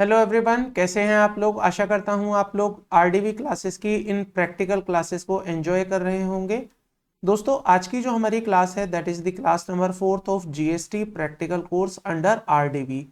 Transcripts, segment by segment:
Hello everyone, कैसे हैं आप लोग। आशा करता हूं आप लोग आरडीवी क्लासेस की इन प्रैक्टिकल क्लासेस को एंजॉय कर रहे होंगे। दोस्तों, आज की जो हमारी क्लास है that is the class number 4 of GST practical course under RDV.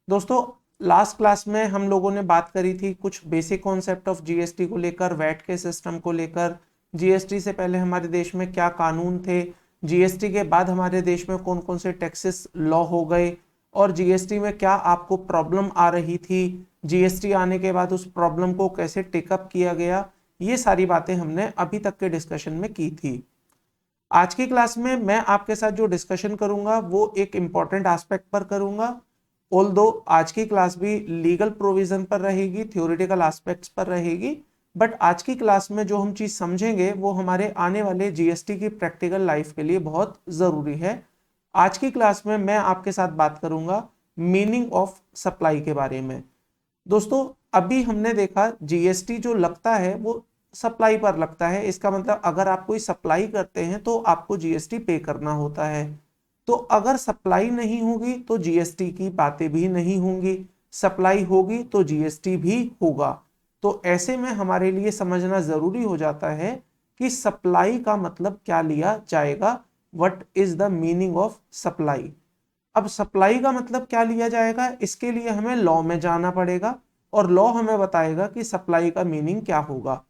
दोस्तों, लास्ट क्लास में हम लोगों ने बात करी थी कुछ बेसिक कॉन्सेप्ट ऑफ जीएसटी को लेकर, वैट के सिस्टम को लेकर, जीएसटी से पहले हमारे देश में क्या कानून थे, जीएसटी के बाद हमारे देश में कौन कौन से टैक्सेस लॉ हो गए और जीएसटी में क्या आपको प्रॉब्लम आ रही थी, जीएसटी आने के बाद उस प्रॉब्लम को कैसे टेकअप किया गया। ये सारी बातें हमने अभी तक के डिस्कशन में की थी। आज की क्लास में मैं आपके साथ जो डिस्कशन करूंगा वो एक इंपॉर्टेंट एस्पेक्ट पर करूंगा। ऑल्दो आज की क्लास भी लीगल प्रोविजन पर रहेगी, थ्योरेटिकल एस्पेक्ट्स पर रहेगी, बट आज की क्लास में जो हम चीज समझेंगे वो हमारे आने वाले जीएसटी की प्रैक्टिकल लाइफ के लिए बहुत जरूरी है। आज की क्लास में मैं आपके साथ बात करूंगा मीनिंग ऑफ सप्लाई के बारे में। दोस्तों, अभी हमने देखा जीएसटी जो लगता है वो सप्लाई पर लगता है। इसका मतलब अगर आप कोई सप्लाई करते हैं तो आपको जीएसटी पे करना होता है। तो अगर सप्लाई नहीं होगी तो जीएसटी की बातें भी नहीं होंगी, सप्लाई होगी तो जीएसटी भी होगा। तो ऐसे में हमारे लिए समझना जरूरी हो जाता है कि सप्लाई का मतलब क्या लिया जाएगा, what is the meaning of supply. अब सप्लाई का मतलब क्या लिया जाएगा, इसके लिए हमें लॉ में जाना पड़ेगा और लॉ हमें बताएगा कि सप्लाई का मीनिंग क्या होगा।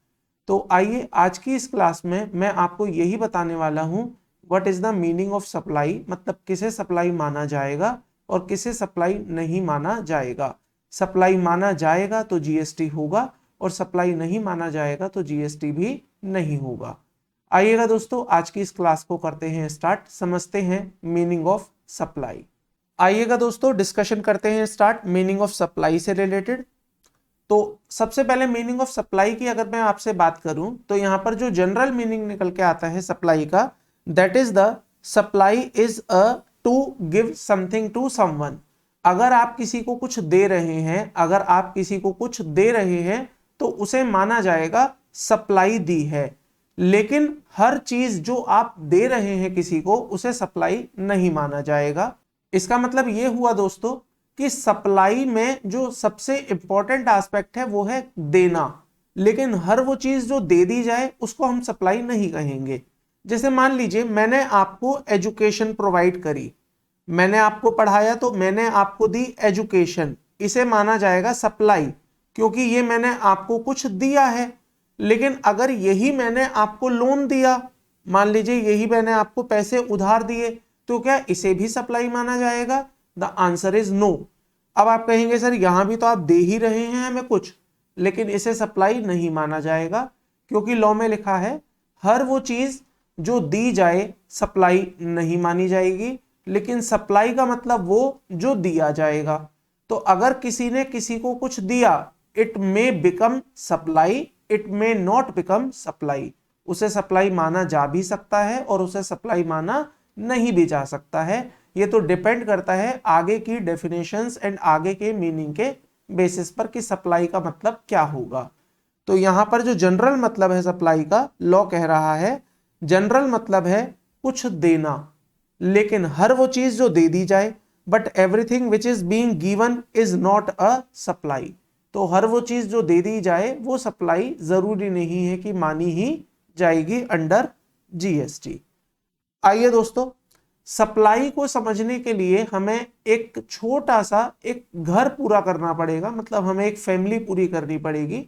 तो आइए आज की इस क्लास में मैं आपको यही बताने वाला हूं, what is the meaning of supply, मतलब किसे सप्लाई माना जाएगा और किसे सप्लाई नहीं माना जाएगा। सप्लाई माना जाएगा तो जीएसटी होगा और सप्लाई नहीं माना जाएगा तो जीएसटी भी नहीं होगा। आइएगा दोस्तों, आज की इस क्लास को करते हैं स्टार्ट, समझते हैं मीनिंग ऑफ सप्लाई। आइएगा दोस्तों, डिस्कशन करते हैं स्टार्ट मीनिंग ऑफ सप्लाई से रिलेटेड। तो सबसे पहले मीनिंग ऑफ सप्लाई की अगर मैं आपसे बात करूं तो यहां पर जो जनरल मीनिंग निकल के आता है सप्लाई का, that is the supply is a to give something to someone. अगर आप किसी को कुछ दे रहे हैं, अगर आप किसी को कुछ दे रहे हैं तो उसे माना जाएगा सप्लाई दी है। लेकिन हर चीज जो आप दे रहे हैं किसी को उसे सप्लाई नहीं माना जाएगा। इसका मतलब यह हुआ दोस्तों कि सप्लाई में जो सबसे इंपॉर्टेंट एस्पेक्ट है वो है देना, लेकिन हर वो चीज जो दे दी जाए उसको हम सप्लाई नहीं कहेंगे। जैसे मान लीजिए मैंने आपको एजुकेशन प्रोवाइड करी, मैंने आपको पढ़ाया तो मैंने आपको दी एजुकेशन, इसे माना जाएगा सप्लाई क्योंकि ये मैंने आपको कुछ दिया है। लेकिन अगर यही मैंने आपको लोन दिया, मान लीजिए यही मैंने आपको पैसे उधार दिए, तो क्या इसे भी सप्लाई माना जाएगा? The answer is no. अब आप कहेंगे सर यहां भी तो आप दे ही रहे हैं हमें कुछ, लेकिन इसे सप्लाई नहीं माना जाएगा क्योंकि लॉ में लिखा है हर वो चीज जो दी जाए सप्लाई नहीं मानी जाएगी, लेकिन सप्लाई का मतलब वो जो दिया जाएगा। तो अगर किसी ने किसी को कुछ दिया, it may become supply, it may not become supply. उसे सप्लाई माना जा भी सकता है और उसे सप्लाई माना नहीं भी जा सकता है। ये तो डिपेंड करता है आगे की डेफिनेशंस एंड आगे के मीनिंग के बेसिस पर कि सप्लाई का मतलब क्या होगा। तो यहां पर जो जनरल मतलब है सप्लाई का, लॉ कह रहा है जनरल मतलब है कुछ देना, लेकिन हर वो चीज जो दे दी जाए, but everything which is being given is not a supply. तो हर वो चीज जो दे दी जाए वो सप्लाई जरूरी नहीं है कि मानी ही जाएगी अंडर जीएसटी। आइए दोस्तों, सप्लाई को समझने के लिए हमें एक छोटा सा एक घर पूरा करना पड़ेगा, मतलब हमें एक फैमिली पूरी करनी पड़ेगी।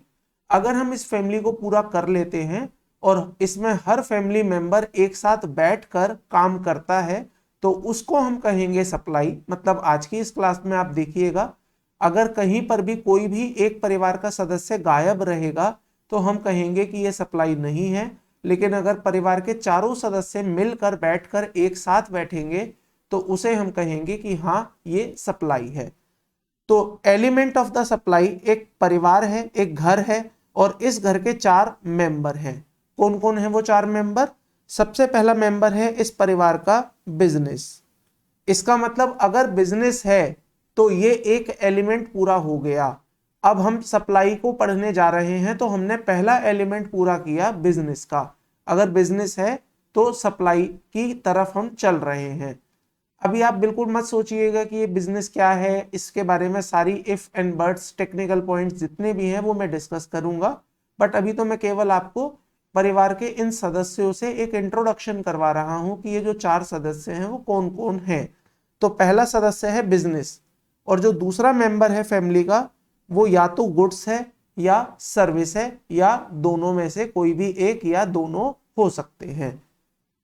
अगर हम इस फैमिली को पूरा कर लेते हैं और इसमें हर फैमिली मेंबर एक साथ बैठकर काम करता है तो उसको हम कहेंगे सप्लाई। मतलब आज की इस क्लास में आप देखिएगा, अगर कहीं पर भी कोई भी एक परिवार का सदस्य गायब रहेगा तो हम कहेंगे कि यह सप्लाई नहीं है, लेकिन अगर परिवार के चारों सदस्य मिलकर बैठकर एक साथ बैठेंगे तो उसे हम कहेंगे कि हाँ ये सप्लाई है। तो एलिमेंट ऑफ द सप्लाई एक परिवार है, एक घर है और इस घर के 4 मेंबर हैं। कौन कौन है वो 4 मेंबर? सबसे पहला मेंबर है इस परिवार का बिजनेस। इसका मतलब अगर बिजनेस है तो ये एक एलिमेंट पूरा हो गया। अब हम सप्लाई को पढ़ने जा रहे हैं तो हमने पहला एलिमेंट पूरा किया बिजनेस का। अगर बिजनेस है तो सप्लाई की तरफ हम चल रहे हैं। अभी आप बिल्कुल मत सोचिएगा कि ये बिजनेस क्या है, इसके बारे में सारी if and buts technical points जितने भी हैं वो मैं डिस्कस करूंगा, बट अभी तो मैं केवल आपको परिवार के इन सदस्यों से एक इंट्रोडक्शन करवा रहा हूं कि ये जो 4 सदस्य हैं वो कौन कौन हैं। तो पहला सदस्य है बिजनेस, और जो दूसरा मेंबर है फैमिली का वो या तो गुड्स है या सर्विस है, या दोनों में से कोई भी एक या दोनों हो सकते हैं।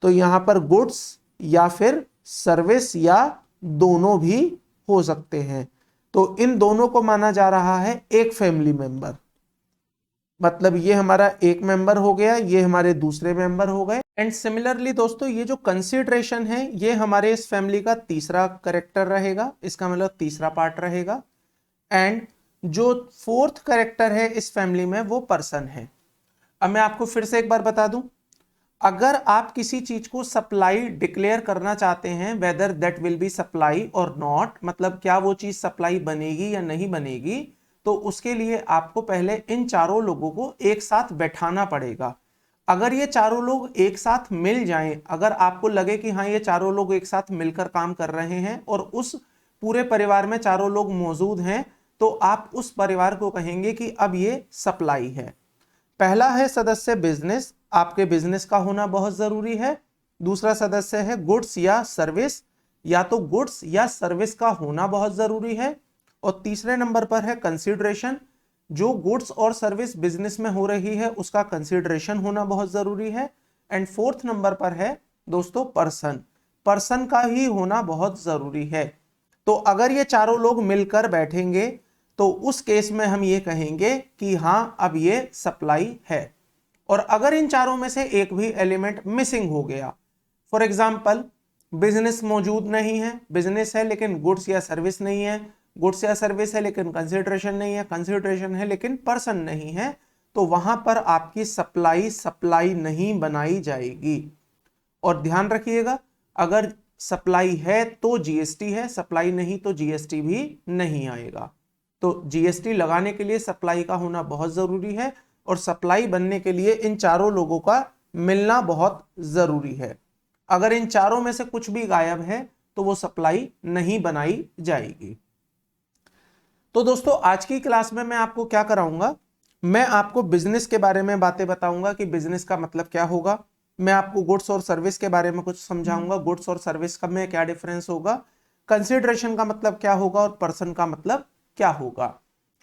तो यहां पर गुड्स या फिर सर्विस या दोनों भी हो सकते हैं। तो इन दोनों को माना जा रहा है एक फैमिली मेंबर, मतलब ये हमारा एक मेंबर हो गया, ये हमारे दूसरे मेंबर हो गए। एंड सिमिलरली दोस्तों ये जो कंसीडरेशन है ये हमारे इस फैमिली का तीसरा करेक्टर रहेगा, इसका मतलब तीसरा पार्ट रहेगा। एंड जो फोर्थ करेक्टर है इस फैमिली में वो पर्सन है। अब मैं आपको फिर से एक बार बता दूं, अगर आप किसी चीज को सप्लाई डिक्लेयर करना चाहते हैं, whether that will be supply और नॉट, मतलब क्या वो चीज सप्लाई बनेगी या नहीं बनेगी, तो उसके लिए आपको पहले इन चारों लोगों को एक साथ बैठाना पड़ेगा। अगर ये चारों लोग एक साथ मिल जाएं, अगर आपको लगे कि हाँ ये चारों लोग एक साथ मिलकर काम कर रहे हैं और उस पूरे परिवार में चारों लोग मौजूद हैं, तो आप उस परिवार को कहेंगे कि अब ये सप्लाई है। पहला है सदस्य बिजनेस, आपके बिजनेस का होना बहुत जरूरी है। दूसरा सदस्य है गुड्स या सर्विस, या तो गुड्स या सर्विस का होना बहुत जरूरी है। और तीसरे नंबर पर है कंसीडरेशन, जो गुड्स और सर्विस बिजनेस में हो रही है उसका कंसीडरेशन होना बहुत जरूरी है। एंड फोर्थ नंबर पर है दोस्तों पर्सन, पर्सन का ही होना बहुत जरूरी है। तो अगर ये चारों लोग मिलकर बैठेंगे तो उस केस में हम ये कहेंगे कि हां अब ये सप्लाई है। और अगर इन चारों में से एक भी एलिमेंट मिसिंग हो गया, फॉर एग्जाम्पल बिजनेस मौजूद नहीं है, बिजनेस है लेकिन गुड्स या सर्विस नहीं है, गुड्स या सर्विस है लेकिन कंसिडरेशन नहीं है, कंसिडरेशन है लेकिन पर्सन नहीं है, तो वहां पर आपकी सप्लाई नहीं बनाई जाएगी। और ध्यान रखिएगा, अगर सप्लाई है तो जीएसटी है, सप्लाई नहीं तो जीएसटी भी नहीं आएगा। तो जीएसटी लगाने के लिए सप्लाई का होना बहुत जरूरी है, और सप्लाई बनने के लिए इन चारों लोगों का मिलना बहुत जरूरी है। अगर इन चारों में से कुछ भी गायब है तो वो सप्लाई नहीं बनाई जाएगी। तो दोस्तों आज की क्लास में मैं आपको क्या कराऊंगा, मैं आपको बिजनेस के बारे में बातें बताऊंगा कि बिजनेस का मतलब क्या होगा। मैं आपको गुड्स और सर्विस के बारे में कुछ समझाऊंगा, गुड्स और सर्विस का में क्या डिफरेंस होगा, कंसिडरेशन का मतलब क्या होगा और पर्सन का मतलब क्या होगा।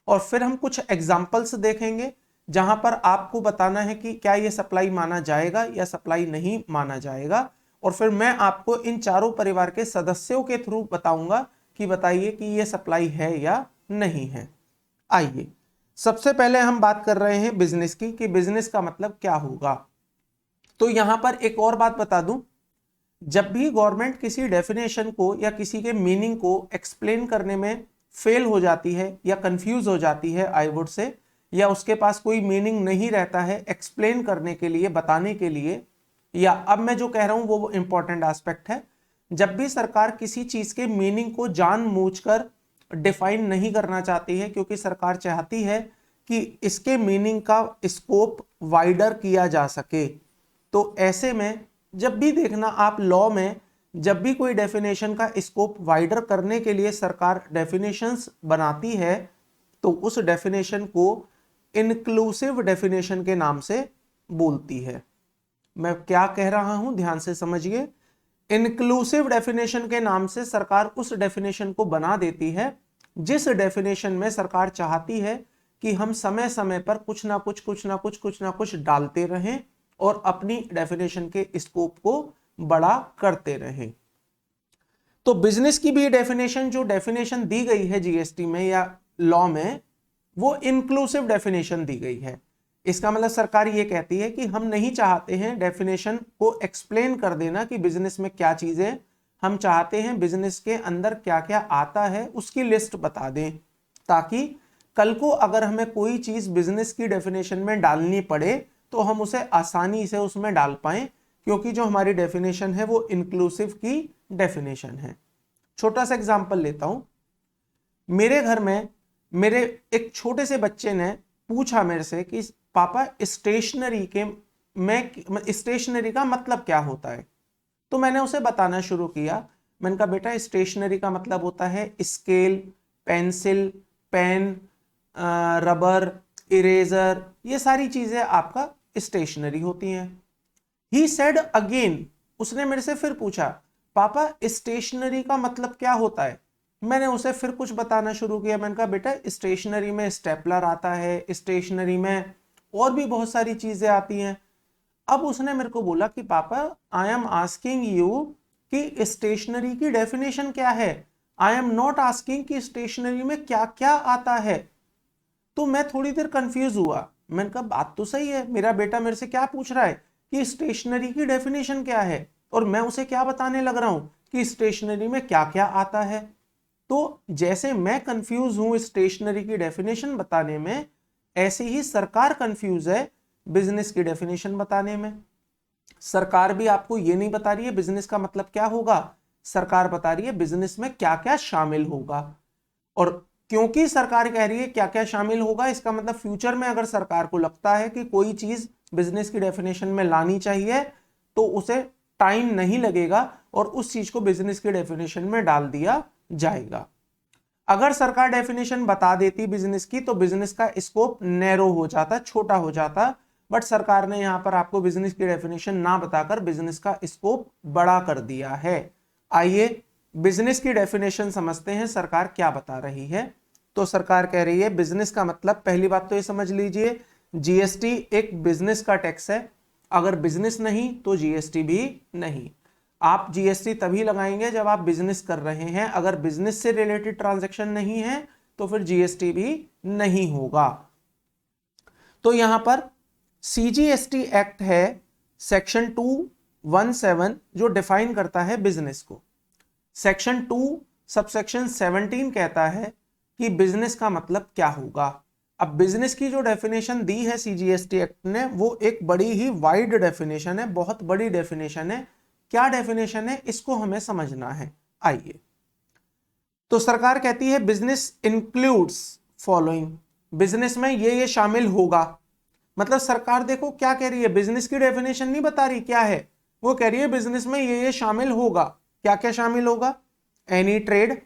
और फिर हम कुछ एग्जाम्पल्स देखेंगे जहां पर आपको बताना है कि क्या यह सप्लाई माना जाएगा या सप्लाई नहीं माना जाएगा। और फिर मैं आपको इन चारों परिवार के सदस्यों के थ्रू बताऊंगा कि बताइए कि यह सप्लाई है या नहीं है। आइए सबसे पहले हम बात कर रहे हैं बिजनेस की, कि बिजनेस का मतलब क्या होगा। तो यहां पर एक और बात बता दूं, जब भी गवर्नमेंट किसी डेफिनेशन को या किसी के मीनिंग को एक्सप्लेन करने में फेल हो जाती है या कंफ्यूज हो जाती है आई वुड से, या उसके पास कोई मीनिंग नहीं रहता है एक्सप्लेन करने के लिए, बताने के लिए, या अब मैं जो कह रहा हूं वो इंपॉर्टेंट एस्पेक्ट है, जब भी सरकार किसी चीज के मीनिंग को जानबूझकर डिफाइन नहीं करना चाहती है क्योंकि सरकार चाहती है कि इसके मीनिंग का स्कोप वाइडर किया जा सके, तो ऐसे में जब भी देखना आप लॉ में, जब भी कोई डेफिनेशन का स्कोप वाइडर करने के लिए सरकार डेफिनेशंस बनाती है तो उस डेफिनेशन को इंक्लूसिव डेफिनेशन के नाम से बोलती है। मैं क्या कह रहा हूं ध्यान से समझिए, इंक्लूसिव डेफिनेशन के नाम से सरकार उस डेफिनेशन को बना देती है जिस डेफिनेशन में सरकार चाहती है कि हम समय समय पर कुछ ना कुछ डालते रहें और अपनी डेफिनेशन के स्कोप को बड़ा करते रहें। तो बिजनेस की भी डेफिनेशन, जो डेफिनेशन दी गई है जीएसटी में या लॉ में, वो इंक्लूसिव डेफिनेशन दी गई है। इसका मतलब सरकार ये कहती है कि हम नहीं चाहते हैं डेफिनेशन को एक्सप्लेन कर देना कि बिजनेस में क्या चीजें, हम चाहते हैं बिजनेस के अंदर क्या क्या आता है उसकी लिस्ट बता दें, ताकि कल को अगर हमें कोई चीज बिजनेस की डेफिनेशन में डालनी पड़े तो हम उसे आसानी से उसमें डाल पाएं, क्योंकि जो हमारी डेफिनेशन है वो इंक्लूसिव की डेफिनेशन है। छोटा सा एग्जांपल लेता हूं, मेरे घर में मेरे एक छोटे से बच्चे ने पूछा मेरे से कि पापा स्टेशनरी का मतलब क्या होता है। तो मैंने उसे बताना शुरू किया मैंने कहा बेटा स्टेशनरी का मतलब होता है scale, pencil, pen, rubber, eraser, ये सारी चीजें आपका स्टेशनरी होती हैं। ही सेड अगेन, उसने मेरे से फिर पूछा पापा स्टेशनरी का मतलब क्या होता है। मैंने उसे फिर कुछ बताना शुरू किया। मैंने कहा बेटा स्टेशनरी में स्टेपलर आता है, स्टेशनरी में और भी बहुत सारी चीजें आती हैं। अब उसने मेरे को बोला कि पापा आई एम आस्किंग यू कि स्टेशनरी की डेफिनेशन क्या है, आई एम नॉट आस्किंग कि स्टेशनरी में क्या क्या आता है। तो मैं थोड़ी देर कंफ्यूज हुआ। मैंने कहा बात तो सही है, मेरा बेटा मेरे से क्या पूछ रहा है कि स्टेशनरी की डेफिनेशन क्या है, और मैं उसे क्या बताने लग रहा हूं कि स्टेशनरी में क्या क्या आता है। तो जैसे मैं कंफ्यूज हूं स्टेशनरी की डेफिनेशन बताने में, ऐसे ही सरकार कंफ्यूज है बिजनेस की डेफिनेशन बताने में। सरकार भी आपको ये नहीं बता रही है बिजनेस का मतलब क्या होगा, सरकार बता रही है बिजनेस में क्या क्या शामिल होगा। और क्योंकि सरकार कह रही है क्या क्या शामिल होगा, इसका मतलब फ्यूचर में अगर सरकार को लगता है कि कोई चीज बिजनेस की डेफिनेशन में लानी चाहिए तो उसे टाइम नहीं लगेगा और उस चीज को बिजनेस की डेफिनेशन में डाल दिया जाएगा। अगर सरकार डेफिनेशन बता देती बिजनेस की तो बिजनेस का स्कोप नैरो हो जाता, छोटा हो जाता, बट सरकार ने यहां पर आपको बिजनेस की डेफिनेशन ना बताकर बिजनेस का स्कोप बड़ा कर दिया है। आइए बिजनेस की डेफिनेशन समझते हैं सरकार क्या बता रही है। तो सरकार कह रही है बिजनेस का मतलब, पहली बात तो ये समझ लीजिए जीएसटी एक बिजनेस का टैक्स है, अगर बिजनेस नहीं तो जीएसटी भी नहीं। आप जीएसटी तभी लगाएंगे जब आप बिजनेस कर रहे हैं, अगर बिजनेस से रिलेटेड ट्रांजैक्शन नहीं है तो फिर जीएसटी भी नहीं होगा। तो यहां पर सीजीएसटी एक्ट है सेक्शन 217 जो डिफाइन करता है बिजनेस को। सेक्शन 2 सबसेक्शन 17 कहता है कि बिजनेस का मतलब क्या होगा। अब बिजनेस की जो डेफिनेशन दी है सीजीएसटी एक्ट ने वो एक बड़ी ही वाइड डेफिनेशन है, बहुत बड़ी डेफिनेशन है। क्या डेफिनेशन है इसको हमें समझना है। आइए, तो सरकार कहती है बिजनेस इंक्लूड्स फॉलोइंग, बिजनेस में ये शामिल होगा। मतलब सरकार देखो क्या कह रही है, बिजनेस की डेफिनेशन नहीं बता रही क्या है, वो कह रही है बिजनेस में ये शामिल होगा। क्या क्या शामिल होगा, एनी ट्रेड,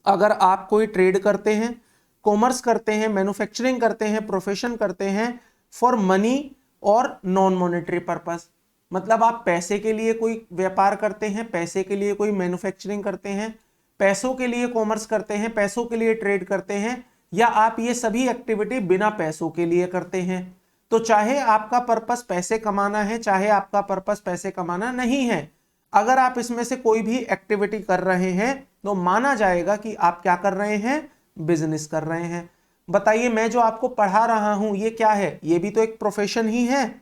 अगर आप कोई ट्रेड करते हैं, कॉमर्स करते हैं, मैन्युफैक्चरिंग करते हैं, प्रोफेशन करते हैं, फॉर मनी और नॉन मॉनेटरी पर्पस, मतलब आप पैसे के लिए कोई व्यापार करते हैं, पैसे के लिए कोई मैन्युफैक्चरिंग करते हैं, पैसों के लिए कॉमर्स करते हैं, पैसों के लिए ट्रेड करते हैं, या आप ये सभी एक्टिविटी बिना पैसों के लिए करते हैं। तो चाहे आपका पर्पस पैसे कमाना है, चाहे आपका पर्पस पैसे कमाना नहीं है, अगर आप इसमें से कोई भी एक्टिविटी कर रहे हैं तो माना जाएगा कि आप क्या कर रहे हैं, बिजनेस कर रहे हैं। बताइए मैं जो आपको पढ़ा रहा हूं ये क्या है, ये भी तो एक प्रोफेशन ही है।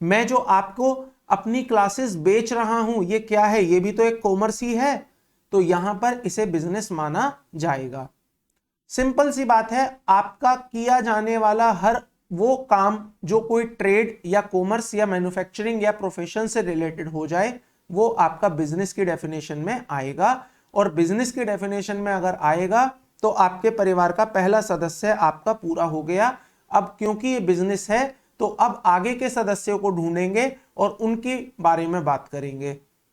मैं जो आपको अपनी क्लासेस बेच रहा हूं ये क्या है, ये भी तो एक कॉमर्स ही है। तो यहां पर इसे बिजनेस माना जाएगा। सिंपल सी बात है, आपका किया जाने वाला हर वो काम जो कोई ट्रेड या कॉमर्स या मैन्युफैक्चरिंग या प्रोफेशन से रिलेटेड हो जाए वो आपका बिजनेस की डेफिनेशन में आएगा। और बिजनेस की डेफिनेशन में अगर आएगा तो आपके परिवार का पहला सदस्य आपका पूरा हो गया। अब क्योंकि ये बिजनेस है तो अब आगे के सदस्यों को ढूंढेंगे और उनके बारे में बात करेंगे।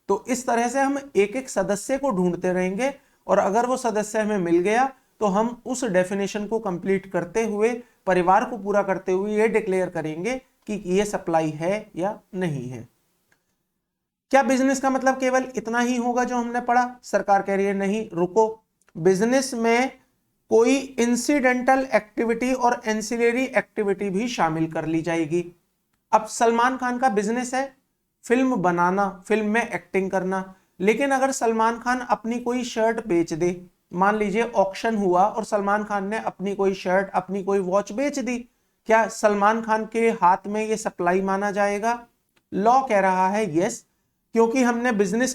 तो इस तरह से हम एक एक सदस्य को ढूंढते रहेंगे और अगर वो सदस्य हमें मिल गया तो हम उस डेफिनेशन को कंप्लीट करते हुए, परिवार को पूरा करते हुए ये डिक्लेयर करेंगे कि ये सप्लाई है या नहीं है। क्या बिजनेस का मतलब केवल इतना ही होगा जो हमने पढ़ा? सरकार कह रही है नहीं, रुको, बिजनेस में कोई इंसिडेंटल एक्टिविटी और एंसिलरी एक्टिविटी भी शामिल कर ली जाएगी। अब सलमान खान का बिजनेस है फिल्म बनाना, फिल्म में एक्टिंग करना, लेकिन अगर सलमान खान अपनी कोई शर्ट बेच दे, मान लीजिए ऑक्शन हुआ और सलमान खान ने अपनी कोई शर्ट, अपनी कोई वॉच बेच दी, क्या सलमान खान के हाथ में ये सप्लाई माना जाएगा? लॉ कह रहा है यस, क्योंकि हमने बिजनेस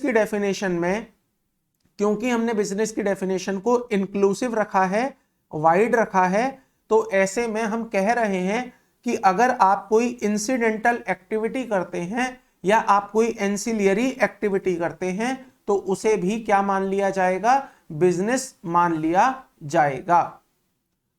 की डेफिनेशन को इंक्लूसिव रखा है, वाइड रखा है, तो ऐसे में हम कह रहे हैं कि अगर आप कोई इंसिडेंटल एक्टिविटी करते हैं या आप कोई एंसिलियरी एक्टिविटी करते हैं तो उसे भी क्या मान लिया जाएगा, बिजनेस मान लिया जाएगा।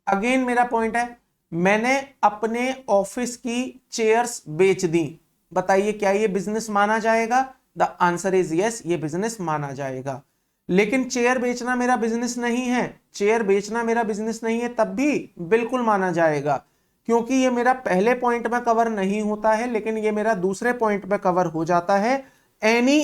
अगेन मेरा पॉइंट है, मैंने अपने ऑफिस की चेयर्स बेच दी, बताइए क्या ये बिजनेस माना जाएगा? द आंसर इज यस, ये बिजनेस माना जाएगा। लेकिन चेयर बेचना मेरा बिजनेस नहीं है, चेयर बेचना मेरा बिजनेस नहीं है, तब भी बिल्कुल माना जाएगा, क्योंकि ये मेरा पहले पॉइंट में कवर नहीं होता है, लेकिन ये मेरा दूसरे पॉइंट में कवर हो जाता है। एनी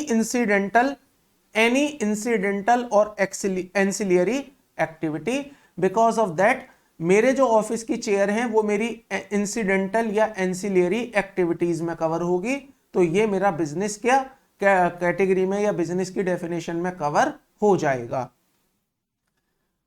इंसिडेंटल और ancillary activity, because of that मेरे जो ऑफिस की चेयर हैं वो मेरी इंसिडेंटल या एंसिलियरी एक्टिविटीज में कवर होगी, तो ये मेरा बिजनेस क्या कैटेगरी में या बिजनेस की डेफिनेशन में कवर हो जाएगा।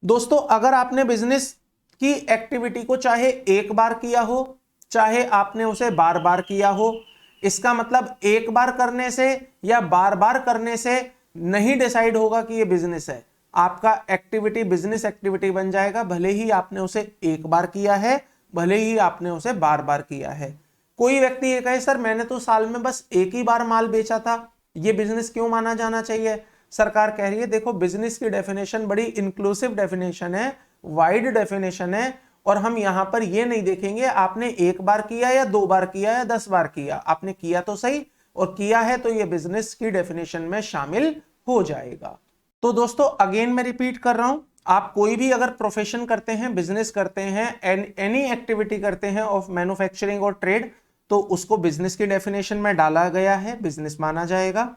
दोस्तों, अगर आपने बिजनेस की एक्टिविटी को चाहे एक बार किया हो, चाहे आपने उसे बार बार किया हो, इसका मतलब एक बार करने से या बार बार करने से नहीं डिसाइड होगा कि ये बिजनेस है। आपका एक्टिविटी बिजनेस एक्टिविटी बन जाएगा, भले ही आपने उसे एक बार किया है, भले ही आपने उसे बार बार किया है। कोई व्यक्ति ये कहे सर मैंने तो साल में बस एक ही बार माल बेचा था, ये बिजनेस क्यों माना जाना चाहिए? सरकार कह रही है देखो, बिजनेस की डेफिनेशन बड़ी इंक्लूसिव डेफिनेशन है, वाइड डेफिनेशन है, और हम यहां पर ये नहीं देखेंगे आपने एक बार किया या 2 बार किया या 10 बार किया, आपने किया तो सही, और किया है तो ये बिजनेस की डेफिनेशन में शामिल हो जाएगा। तो दोस्तों अगेन मैं रिपीट कर रहा हूं, आप कोई भी अगर प्रोफेशन करते हैं, बिजनेस करते हैं, एनी एक्टिविटी करते हैं ऑफ मैन्युफैक्चरिंग और ट्रेड, तो उसको बिजनेस की डेफिनेशन में डाला गया है, बिजनेस माना जाएगा।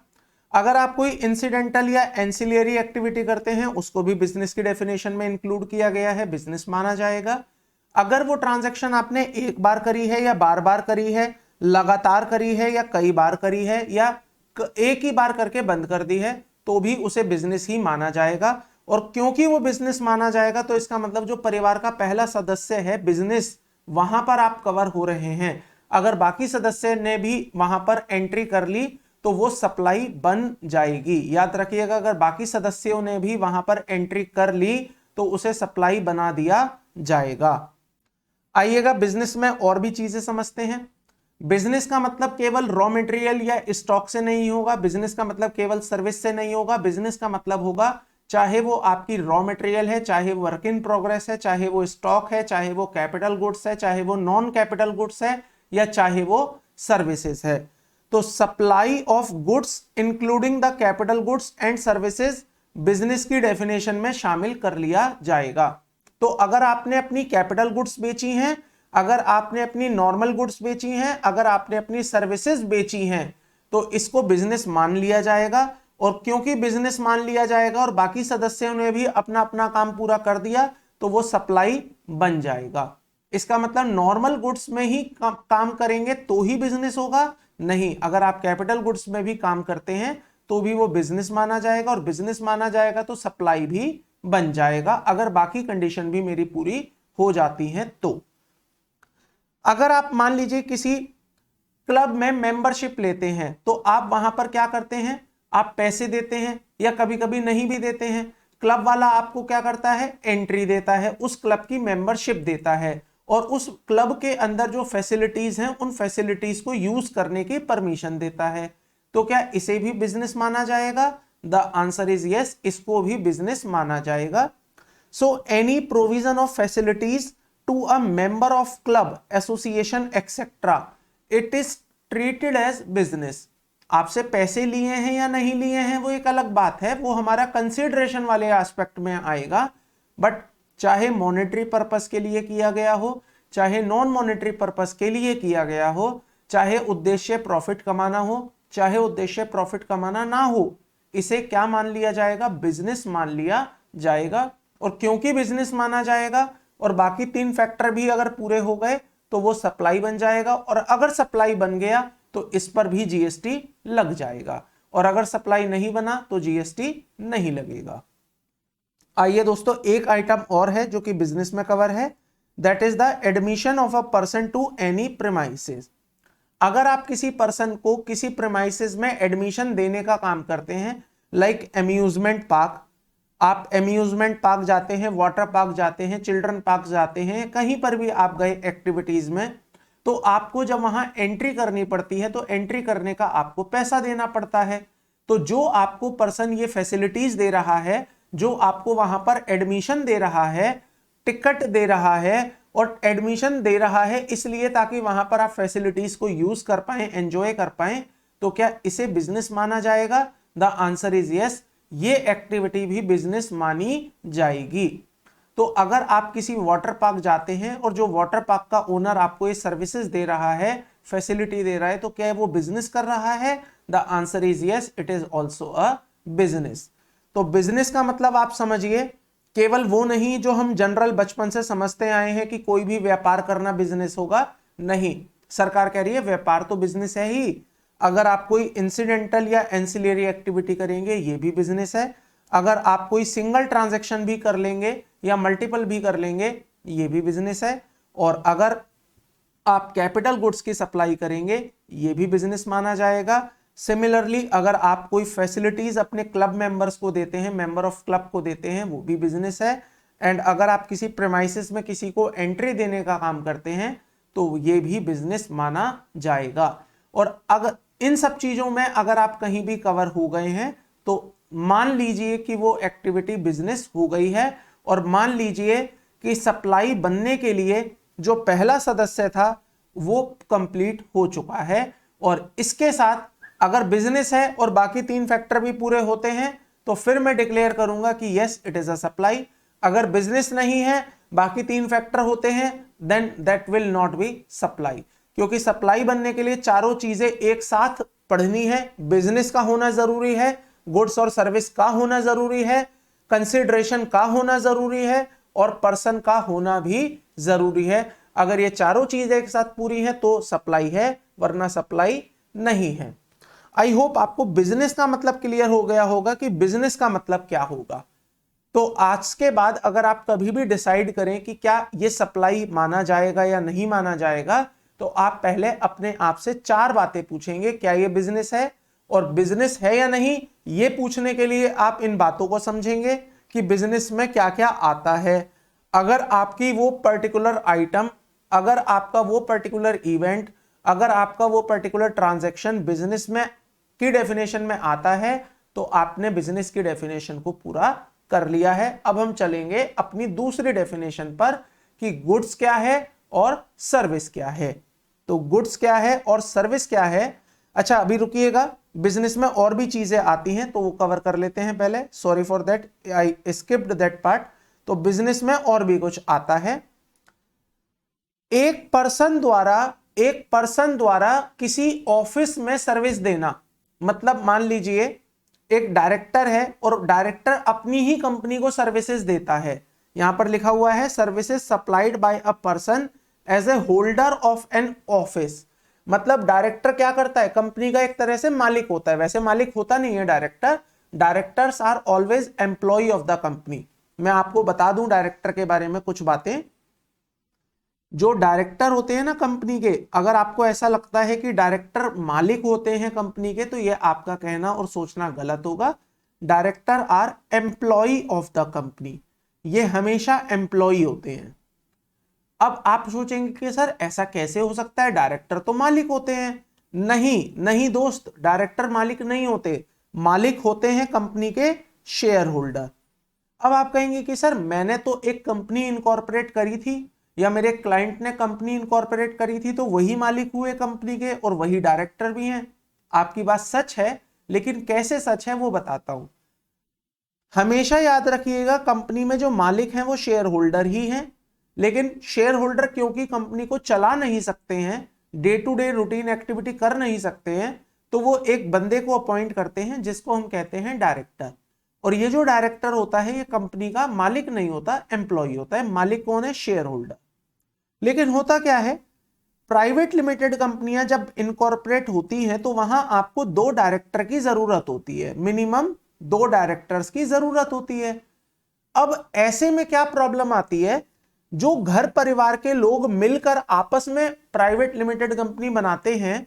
अगर आप कोई इंसिडेंटल या एंसिलियरी एक्टिविटी करते हैं, उसको भी बिजनेस की डेफिनेशन में इंक्लूड किया गया है, बिजनेस माना जाएगा। अगर वो ट्रांजैक्शन आपने एक बार करी है या बार बार करी है, लगातार करी है या कई बार करी है, या एक ही बार करके बंद कर दी है, तो भी उसे बिजनेस ही माना जाएगा। और क्योंकि वो बिजनेस माना जाएगा, तो इसका मतलब जो परिवार का पहला सदस्य है बिजनेस, वहां पर आप कवर हो रहे हैं। अगर बाकी सदस्य ने भी वहां पर एंट्री कर ली तो वो सप्लाई बन जाएगी। याद रखिएगा, अगर बाकी सदस्यों ने भी वहां पर एंट्री कर ली तो उसे सप्लाई बना दिया जाएगा। आइएगा बिजनेस में और भी चीजें समझते हैं। बिजनेस का मतलब केवल रॉ मटेरियल या स्टॉक से नहीं होगा, बिजनेस का मतलब केवल सर्विस से नहीं होगा, बिजनेस का मतलब होगा चाहे वो आपकी रॉ मटेरियल है, चाहे वर्क इन प्रोग्रेस है, चाहे वो स्टॉक है, चाहे वो कैपिटल गुड्स है, चाहे वो नॉन कैपिटल गुड्स है, या चाहे वो सर्विसेज है। तो supply of goods including the capital goods and services business की डेफिनेशन में शामिल कर लिया जाएगा। तो अगर आपने अपनी कैपिटल गुड्स बेची हैं, अगर आपने अपनी नॉर्मल गुड्स बेची हैं, अगर आपने अपनी सर्विसेज बेची हैं, तो इसको बिजनेस मान लिया जाएगा। और क्योंकि बिजनेस मान लिया जाएगा और बाकी सदस्यों ने भी अपना अपना काम पूरा कर दिया, तो वो सप्लाई बन जाएगा। इसका मतलब नॉर्मल गुड्स में ही काम करेंगे तो ही बिजनेस होगा? नहीं, अगर आप कैपिटल गुड्स में भी काम करते हैं तो भी वो बिजनेस माना जाएगा, और बिजनेस माना जाएगा तो सप्लाई भी बन जाएगा, अगर बाकी कंडीशन भी मेरी पूरी हो जाती है तो। अगर आप मान लीजिए किसी क्लब में मेंबरशिप लेते हैं, तो आप वहां पर क्या करते हैं? आप पैसे देते हैं या कभी कभी नहीं भी देते हैं। क्लब वाला आपको क्या करता है? एंट्री देता है, उस क्लब की मेंबरशिप देता है, और उस क्लब के अंदर जो फैसिलिटीज हैं उन फैसिलिटीज को यूज करने की परमिशन देता है। तो क्या इसे भी बिजनेस माना जाएगा? द आंसर इज यस, इसको भी बिजनेस माना जाएगा। So any provision of facilities to a member of club, association etcetera, it is treated as business. आपसे पैसे लिए हैं या नहीं लिए हैं वो एक अलग बात है, वो हमारा कंसिडरेशन वाले एस्पेक्ट में आएगा। बट चाहे मॉनेटरी पर्पस के लिए किया गया हो, चाहे नॉन मॉनेटरी पर्पस के लिए किया गया हो, चाहे उद्देश्य प्रॉफिट कमाना हो, चाहे उद्देश्य प्रॉफिट कमाना ना हो, इसे क्या मान लिया जाएगा? बिजनेस मान लिया जाएगा। और क्योंकि बिजनेस माना जाएगा और बाकी 3 फैक्टर भी अगर पूरे हो गए तो वो सप्लाई बन जाएगा, और अगर सप्लाई बन गया तो इस पर भी जीएसटी लग जाएगा, और अगर सप्लाई नहीं बना तो जीएसटी नहीं लगेगा। आइए दोस्तों, एक आइटम और है जो कि बिजनेस में कवर है, that is the admission of a person to any premises. अगर आप किसी पर्सन को किसी प्रीमाइसेस में एडमिशन देने का काम करते हैं, लाइक अम्यूजमेंट पार्क, आप अम्यूजमेंट पार्क जाते हैं, वाटर पार्क जाते हैं, चिल्ड्रन पार्क जाते हैं, कहीं पर भी आप गए एक्टिविटीज में, तो आपको जब वहां एंट्री करनी पड़ती है तो एंट्री करने का आपको पैसा देना पड़ता है। तो जो आपको पर्सन ये फैसिलिटीज दे रहा है, जो आपको वहां पर एडमिशन दे रहा है, टिकट दे रहा है, और एडमिशन दे रहा है इसलिए ताकि वहां पर आप फैसिलिटीज को यूज कर पाए, एंजॉय कर पाए, तो क्या इसे बिजनेस माना जाएगा? द आंसर इज यस, ये एक्टिविटी भी बिजनेस मानी जाएगी। तो अगर आप किसी वाटर पार्क जाते हैं और जो वाटर पार्क का ओनर आपको ये सर्विसेज दे रहा है, फैसिलिटी दे रहा है, तो क्या वो बिजनेस कर रहा है? The answer is yes, it is also a business. तो बिजनेस का मतलब आप समझिए केवल वो नहीं जो हम जनरल बचपन से समझते आए हैं कि कोई भी व्यापार करना बिजनेस होगा। नहीं, सरकार कह रही है व्यापार तो बिजनेस है ही। अगर आप कोई इंसिडेंटल या एंसिलरी एक्टिविटी करेंगे ये भी बिजनेस है। अगर आप कोई सिंगल ट्रांजैक्शन भी कर लेंगे या मल्टीपल भी कर लेंगे ये भी बिजनेस है। और अगर आप कैपिटल गुड्स की सप्लाई करेंगे ये भी बिजनेस माना जाएगा। सिमिलरली अगर आप कोई फैसिलिटीज अपने क्लब मेंबर्स को देते हैं, मेंबर ऑफ क्लब को देते हैं, वो भी बिजनेस है। एंड अगर आप किसी प्रेमाइसिस में किसी को एंट्री देने का काम करते हैं तो ये भी बिजनेस माना जाएगा। और अगर इन सब चीजों में अगर आप कहीं भी कवर हो गए हैं तो मान लीजिए कि वो एक्टिविटी बिजनेस हो गई है। और मान लीजिए कि सप्लाई बनने के लिए जो पहला सदस्य था वो कंप्लीट हो चुका है। और इसके साथ अगर बिजनेस है और बाकी 3 फैक्टर भी पूरे होते हैं तो फिर मैं डिक्लेयर करूंगा कि yes it is a supply. अगर बिजनेस नहीं है, बाकी 3 फैक्टर होते हैं, then that will not be supply. क्योंकि सप्लाई बनने के लिए चारों चीजें एक साथ पढ़नी है। बिजनेस का होना जरूरी है, गुड्स और सर्विस का होना जरूरी है, कंसिडरेशन का होना जरूरी है और पर्सन का होना भी जरूरी है। अगर ये चारों चीजें एक साथ पूरी है तो सप्लाई है, वरना सप्लाई नहीं है। आई होप आपको बिजनेस का मतलब क्लियर हो गया होगा कि बिजनेस का मतलब क्या होगा। तो आज के बाद अगर आप कभी भी डिसाइड करें कि क्या ये सप्लाई माना जाएगा या नहीं माना जाएगा, तो आप पहले अपने आप से 4 बातें पूछेंगे। क्या ये बिजनेस है, और बिजनेस है या नहीं ये पूछने के लिए आप इन बातों को समझेंगे कि बिजनेस में क्या क्या आता है। अगर आपकी वो पर्टिकुलर आइटम, अगर आपका वो पर्टिकुलर इवेंट, अगर आपका वो पर्टिकुलर ट्रांजैक्शन बिजनेस में की डेफिनेशन में आता है तो आपने बिजनेस की डेफिनेशन को पूरा कर लिया है। अब हम चलेंगे अपनी दूसरी डेफिनेशन पर कि गुड्स क्या है और सर्विस क्या है। तो गुड्स क्या है और सर्विस क्या है। अच्छा अभी रुकिएगा, बिजनेस में और भी चीजें आती हैं तो वो कवर कर लेते हैं पहले। Sorry for that, I skipped that part. तो बिजनेस में और भी कुछ आता है। एक पर्सन द्वारा किसी ऑफिस में सर्विस देना, मतलब मान लीजिए एक डायरेक्टर है और डायरेक्टर अपनी ही कंपनी को सर्विसेज देता है। यहां पर लिखा हुआ है services supplied by a person as a holder of an office. मतलब डायरेक्टर क्या करता है, कंपनी का एक तरह से मालिक होता है। वैसे मालिक होता नहीं है director, directors are always employ of the company. मैं आपको बता दूं डायरेक्टर के बारे में कुछ बातें। जो डायरेक्टर होते हैं ना कंपनी के, अगर आपको ऐसा लगता है कि डायरेक्टर मालिक होते हैं कंपनी के, तो यह आपका कहना और सोचना गलत होगा। Director are employ of the company, ये हमेशा एम्प्लॉय होते हैं। अब आप सोचेंगे कि सर ऐसा कैसे हो सकता है, डायरेक्टर तो मालिक होते हैं। नहीं दोस्त, डायरेक्टर मालिक नहीं होते। मालिक होते हैं कंपनी के शेयर होल्डर। अब आप कहेंगे कि सर मैंने तो एक कंपनी इनकॉर्पोरेट करी थी या मेरे क्लाइंट ने कंपनी इनकॉर्पोरेट करी थी तो वही मालिक हुए कंपनी के और वही डायरेक्टर भी हैं। आपकी बात सच है, लेकिन कैसे सच है वो बताता हूं। हमेशा याद रखिएगा कंपनी में जो मालिक हैं वो शेयर होल्डर ही हैं। लेकिन शेयर होल्डर क्योंकि कंपनी को चला नहीं सकते हैं, day to day routine activity कर नहीं सकते हैं, तो वो एक बंदे को अपॉइंट करते हैं जिसको हम कहते हैं डायरेक्टर। और ये जो डायरेक्टर होता है ये कंपनी का मालिक नहीं होता, एम्प्लॉय होता है। मालिक कौन है, शेयर होल्डर। लेकिन होता क्या है, प्राइवेट लिमिटेड कंपनियां जब इनकॉर्पोरेट होती हैं तो वहां आपको 2 डायरेक्टर की जरूरत होती है, मिनिमम 2 डायरेक्टर्स की जरूरत होती है। अब ऐसे में क्या प्रॉब्लम आती है, जो घर परिवार के लोग मिलकर आपस में प्राइवेट लिमिटेड कंपनी बनाते हैं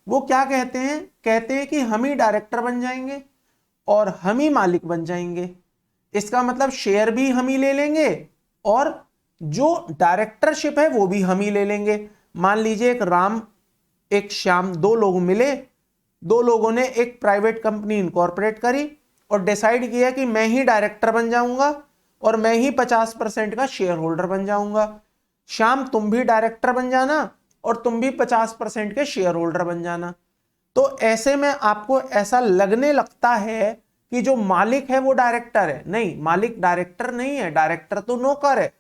वो क्या कहते हैं कि हम ही डायरेक्टर बन जाएंगे और हम ही मालिक बन जाएंगे। इसका मतलब शेयर भी हम ही ले लेंगे और जो डायरेक्टरशिप है वो भी हम ही ले लेंगे। मान लीजिए एक राम एक श्याम 2 लोग मिले, 2 लोगों ने एक प्राइवेट कंपनी इनकॉर्पोरेट करी और डिसाइड किया कि मैं ही डायरेक्टर बन जाऊंगा और मैं ही 50% का शेयर होल्डर बन जाऊंगा। श्याम तुम भी डायरेक्टर बन जाना और तुम भी 50% के शेयर होल्डर बन जाना। तो ऐसे में आपको ऐसा लगने लगता है कि जो मालिक है वो डायरेक्टर है। नहीं, मालिक डायरेक्टर नहीं है, डायरेक्टर तो नौकर है,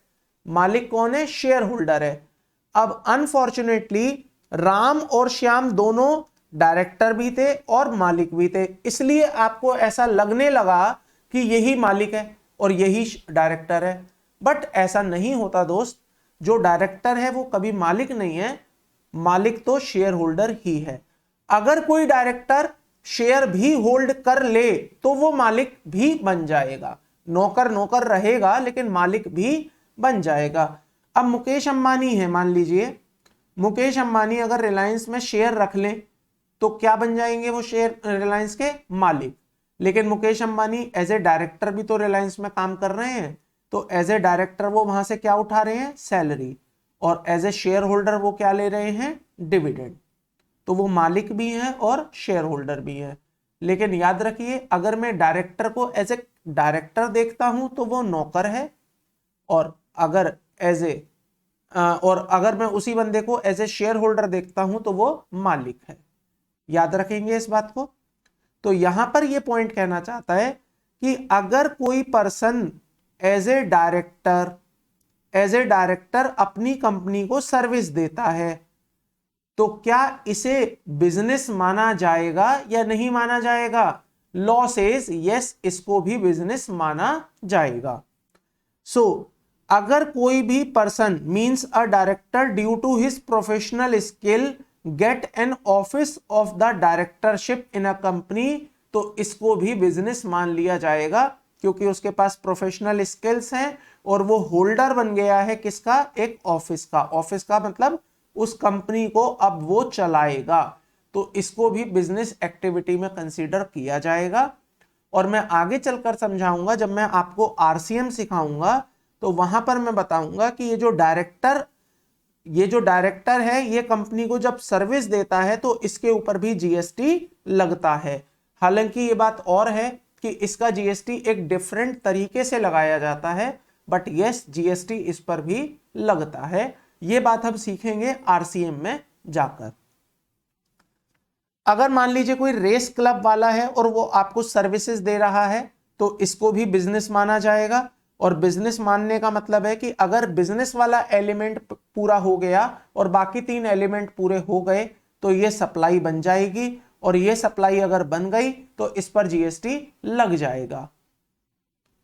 मालिक कौन है? शेयर होल्डर है। अब अनफॉर्चुनेटली राम और श्याम दोनों डायरेक्टर भी थे और मालिक भी थे, इसलिए आपको ऐसा लगने लगा कि यही मालिक है और यही डायरेक्टर है। बट ऐसा नहीं होता दोस्त, जो डायरेक्टर है वो कभी मालिक नहीं है, मालिक तो शेयर होल्डर ही है। अगर कोई डायरेक्टर शेयर भी होल्ड कर ले तो वो मालिक भी बन जाएगा, नौकर नौकर रहेगा लेकिन मालिक भी बन जाएगा। अब मुकेश अंबानी है, मान लीजिए मुकेश अंबानी अगर रिलायंस में शेयर रख लें तो क्या बन जाएंगे वो शेयर रिलायंस के मालिक। लेकिन Mukesh Ambani as a director भी तो रिलायंस में काम कर रहे हैं, तो एज ए डायरेक्टर वो वहां से क्या उठा रहे हैं? सैलरी। और एज ए शेयर होल्डर वो क्या ले रहे हैं? डिविडेंड। तो वो मालिक भी हैं और शेयर होल्डर भी हैं। लेकिन याद रखिए, अगर मैं डायरेक्टर को एज ए डायरेक्टर देखता हूं तो वो नौकर है, और अगर मैं उसी बंदे को एज ए शेयर होल्डर देखता हूं तो वो मालिक है। याद रखेंगे इस बात को। तो यहां पर ये पॉइंट कहना चाहता है कि अगर कोई पर्सन एज ए डायरेक्टर अपनी कंपनी को सर्विस देता है तो क्या इसे बिजनेस माना जाएगा या नहीं माना जाएगा? लॉ सेज यस, इसको भी बिजनेस माना जाएगा। सो अगर कोई भी person means a director due to his professional skill get an office of the directorship in a company, तो इसको भी बिजनेस मान लिया जाएगा, क्योंकि उसके पास प्रोफेशनल स्किल्स हैं और वो होल्डर बन गया है किसका? एक ऑफिस का। ऑफिस का मतलब उस कंपनी को अब वो चलाएगा, तो इसको भी बिजनेस एक्टिविटी में कंसीडर किया जाएगा। और मैं आगे चलकर समझाऊंगा, जब मैं आपको आरसीएम सिखाऊंगा तो वहां पर मैं बताऊंगा कि ये जो डायरेक्टर है ये कंपनी को जब सर्विस देता है तो इसके ऊपर भी जीएसटी लगता है। हालांकि ये बात और है कि इसका जीएसटी एक डिफरेंट तरीके से लगाया जाता है, बट यस, जीएसटी इस पर भी लगता है। ये बात हम सीखेंगे आरसीएम में जाकर। अगर मान लीजिए कोई रेस क्लब वाला है और वो आपको सर्विसेज दे रहा है तो इसको भी बिजनेस माना जाएगा। और बिजनेस मानने का मतलब है कि अगर बिजनेस वाला एलिमेंट पूरा हो गया और बाकी 3 एलिमेंट पूरे हो गए तो ये सप्लाई बन जाएगी, और ये सप्लाई अगर बन गई तो इस पर जीएसटी लग जाएगा।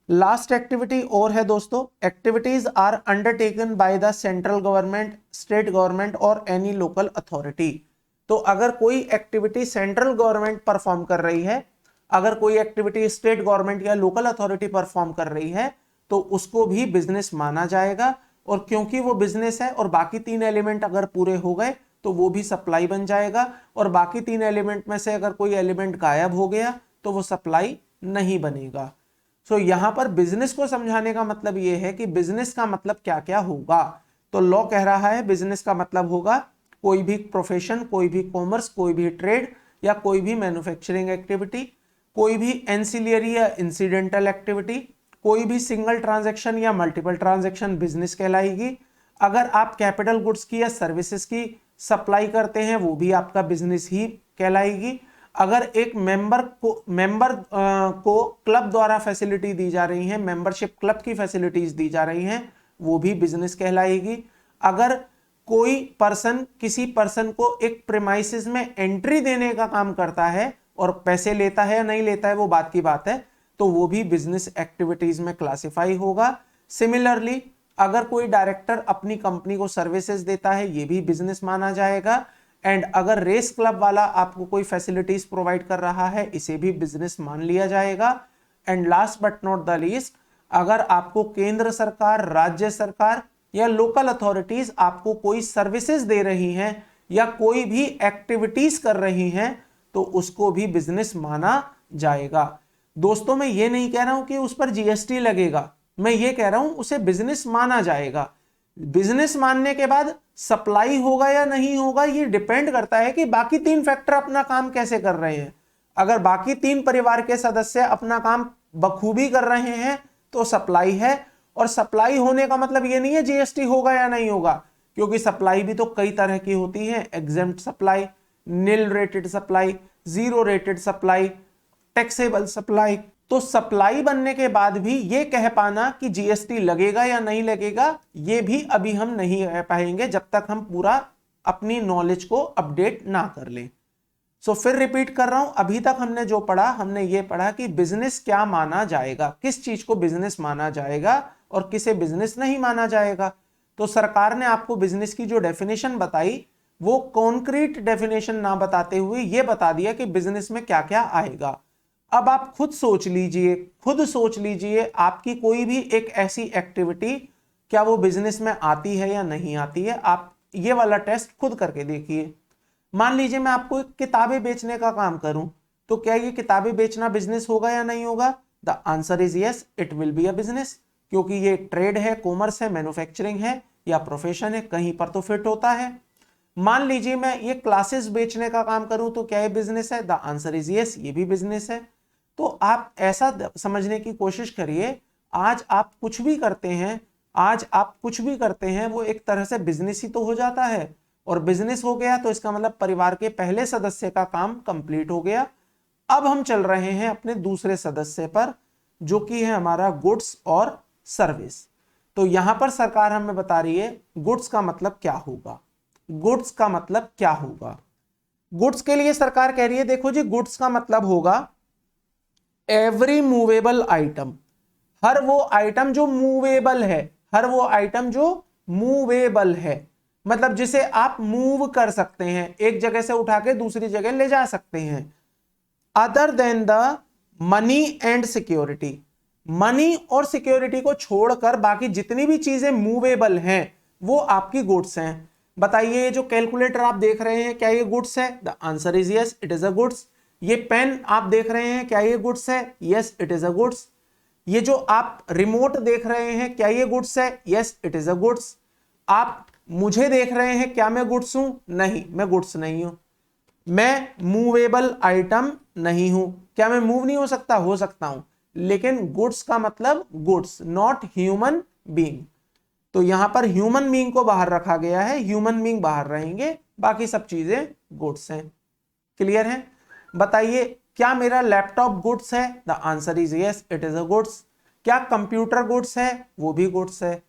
लास्ट एक्टिविटी और है दोस्तों, activities are undertaken by the central government, state government और एनी लोकल अथॉरिटी। तो अगर कोई एक्टिविटी सेंट्रल गवर्नमेंट परफॉर्म कर रही है, अगर कोई एक्टिविटी स्टेट गवर्नमेंट या लोकल अथॉरिटी परफॉर्म कर रही है तो उसको भी बिजनेस माना जाएगा। और क्योंकि वो बिजनेस है और बाकी 3 एलिमेंट अगर पूरे हो गए तो वो भी सप्लाई बन जाएगा, और बाकी 3 एलिमेंट में से अगर कोई एलिमेंट गायब हो गया तो वो सप्लाई नहीं बनेगा। सो यहां पर बिजनेस को समझाने का मतलब ये है कि बिजनेस का मतलब क्या क्या होगा। तो लॉ कह रहा है बिजनेस का मतलब होगा कोई भी प्रोफेशन, कोई भी कॉमर्स, कोई भी ट्रेड या कोई भी मैन्युफैक्चरिंग एक्टिविटी, कोई भी एंसिलियरी या इंसिडेंटल एक्टिविटी, कोई भी सिंगल ट्रांजैक्शन या मल्टीपल ट्रांजैक्शन बिजनेस कहलाएगी। अगर आप कैपिटल गुड्स की या सर्विसेज की सप्लाई करते हैं वो भी आपका बिजनेस ही कहलाएगी। अगर एक मेंबर को क्लब द्वारा फैसिलिटी दी जा रही है, मेंबरशिप क्लब की फैसिलिटीज दी जा रही हैं, वो भी बिजनेस कहलाएगी। अगर कोई पर्सन किसी पर्सन को एक प्रीमाइसेस में एंट्री देने का काम करता है और पैसे लेता है या नहीं लेता है वो बात की बात है, तो वो भी बिजनेस एक्टिविटीज में क्लासिफाई होगा। सिमिलरली अगर कोई डायरेक्टर अपनी कंपनी को सर्विसेज देता है ये भी बिजनेस माना जाएगा। एंड अगर रेस क्लब वाला आपको कोई फैसिलिटीज प्रोवाइड कर रहा है इसे भी बिजनेस मान लिया जाएगा। And last but not the least, अगर आपको केंद्र सरकार, राज्य सरकार या लोकल अथॉरिटीज आपको कोई सर्विसेज दे रही हैं या कोई भी एक्टिविटीज कर रही हैं तो उसको भी बिजनेस माना जाएगा। दोस्तों मैं ये नहीं कह रहा हूं कि उस पर जीएसटी लगेगा, मैं ये कह रहा हूं उसे बिजनेस माना जाएगा। बिजनेस मानने के बाद सप्लाई होगा या नहीं होगा ये डिपेंड करता है कि बाकी 3 फैक्टर अपना काम कैसे कर रहे हैं। अगर बाकी 3 परिवार के सदस्य अपना काम बखूबी कर रहे हैं तो सप्लाई है, और सप्लाई होने का मतलब ये नहीं है जीएसटी होगा या नहीं होगा, क्योंकि सप्लाई भी तो कई तरह की होती है। Exempt supply, nil rated supply, zero rated supply, taxable supply. तो सप्लाई बनने के बाद भी ये कह पाना कि जीएसटी लगेगा या नहीं लगेगा, ये भी अभी हम नहीं कह पाएंगे जब तक हम पूरा अपनी नॉलेज को अपडेट ना कर लें। सो फिर रिपीट कर रहा हूं, अभी तक हमने जो पढ़ा, हमने ये पढ़ा कि बिजनेस क्या माना जाएगा, किस चीज को बिजनेस माना जाएगा और किसे बिजनेस नहीं माना जाएगा। तो सरकार ने आपको बिजनेस की जो डेफिनेशन बताई वो कॉन्क्रीट डेफिनेशन ना बताते हुए ये बता दिया कि बिजनेस में क्या क्या आएगा। अब आप खुद सोच लीजिए आपकी कोई भी एक ऐसी एक्टिविटी क्या वो बिजनेस में आती है या नहीं आती है। आप ये वाला टेस्ट खुद करके देखिए। मान लीजिए मैं आपको एक किताबें बेचने का काम करूं, तो क्या ये किताबें बेचना बिजनेस होगा या नहीं होगा? The answer is yes, it will be a business, क्योंकि ये ट्रेड है, कॉमर्स है, मैन्युफैक्चरिंग है या प्रोफेशन है, कहीं पर तो फिट होता है। मान लीजिए मैं ये क्लासेस बेचने का काम करूं, तो क्या ये बिजनेस है? द आंसर इज यस, ये भी बिजनेस है। तो आप ऐसा समझने की कोशिश करिए, आज आप कुछ भी करते हैं वो एक तरह से बिजनेस ही तो हो जाता है, और बिजनेस हो गया तो इसका मतलब परिवार के पहले सदस्य का काम कंप्लीट हो गया। अब हम चल रहे हैं अपने दूसरे सदस्य पर, जो कि है हमारा गुड्स और सर्विस। तो यहां पर सरकार हमें बता रही है गुड्स का मतलब क्या होगा। गुड्स के लिए सरकार कह रही है, देखो जी, गुड्स का मतलब होगा एवरी मूवेबल आइटम, हर वो आइटम जो मूवेबल है, मतलब जिसे आप मूव कर सकते हैं, एक जगह से उठा के दूसरी जगह ले जा सकते हैं। Other than the money and security, money और सिक्योरिटी को छोड़कर बाकी जितनी भी चीजें मूवेबल हैं वो आपकी गुड्स हैं। बताइए, ये जो कैलकुलेटर आप देख रहे हैं, क्या ये गुड्स है? The answer is yes, it is a goods. ये पेन आप देख रहे हैं, क्या ये गुड्स है? Yes, it is a goods. ये जो आप रिमोट देख रहे हैं, क्या ये गुड्स है? Yes, it is a goods. आप मुझे देख रहे हैं, क्या मैं गुड्स हूं? नहीं, मैं गुड्स नहीं हूं। मैं मूवेबल आइटम नहीं हूं। क्या मैं मूव नहीं हो सकता? हो सकता हूं, लेकिन गुड्स का मतलब गुड्स, नॉट ह्यूमन बीइंग। तो यहां पर ह्यूमन बीइंग को बाहर रखा गया है, ह्यूमन बीइंग बाहर रहेंगे, बाकी सब चीजें गुड्स हैं। क्लियर है? बताइए, क्या मेरा लैपटॉप गुड्स है? The answer is yes, it is a goods. क्या कंप्यूटर गुड्स है? वो भी गुड्स है।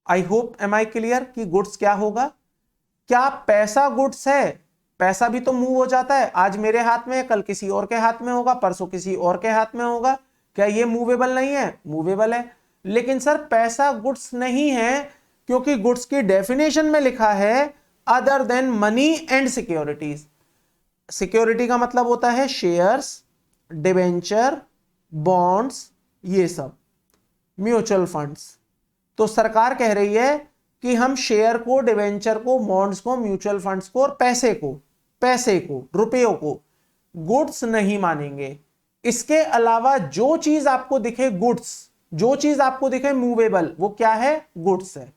I hope, am I clear कि गुड्स क्या होगा। क्या पैसा गुड्स है? पैसा भी तो मूव हो जाता है, आज मेरे हाथ में है, कल किसी और के हाथ में होगा, परसों किसी और के हाथ में होगा। क्या ये मूवेबल नहीं है? मूवेबल है। लेकिन सर पैसा गुड्स नहीं है, क्योंकि गुड्स की डेफिनेशन में लिखा है other than money and securities. Security का मतलब होता है शेयर्स, डिवेंचर, बॉन्ड्स, ये सब, म्यूचुअल फंड्स। तो सरकार कह रही है कि हम शेयर को, डिवेंचर को, बॉन्ड्स को, म्यूचुअल फंड्स को और पैसे को, रुपयों को गुड्स नहीं मानेंगे। इसके अलावा जो चीज आपको दिखे गुड्स, जो चीज आपको दिखे मूवेबल, वो क्या है? गुड्स है।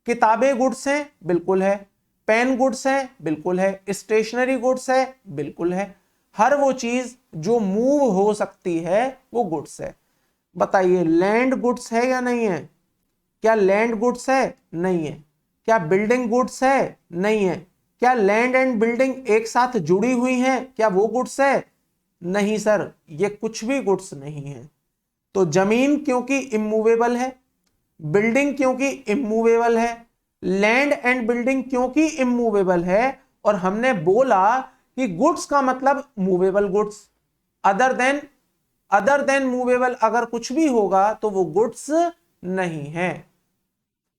किताबें गुड्स हैं? बिल्कुल है। पेन गुड्स है? बिल्कुल है। स्टेशनरी गुड्स है? बिल्कुल है। हर वो चीज जो मूव हो सकती है वो गुड्स है। बताइए, लैंड गुड्स है या नहीं है? क्या लैंड गुड्स है? नहीं है। क्या बिल्डिंग गुड्स है? नहीं है। क्या लैंड एंड बिल्डिंग एक साथ जुड़ी हुई हैं? क्या वो गुड्स है? नहीं सर, ये कुछ भी गुड्स नहीं है। तो जमीन क्योंकि इमूवेबल है, बिल्डिंग क्योंकि इमूवेबल है, लैंड एंड बिल्डिंग क्योंकि इमूवेबल है, और हमने बोला कि गुड्स का मतलब movable goods. Other than movable अगर कुछ भी होगा तो वो गुड्स नहीं है।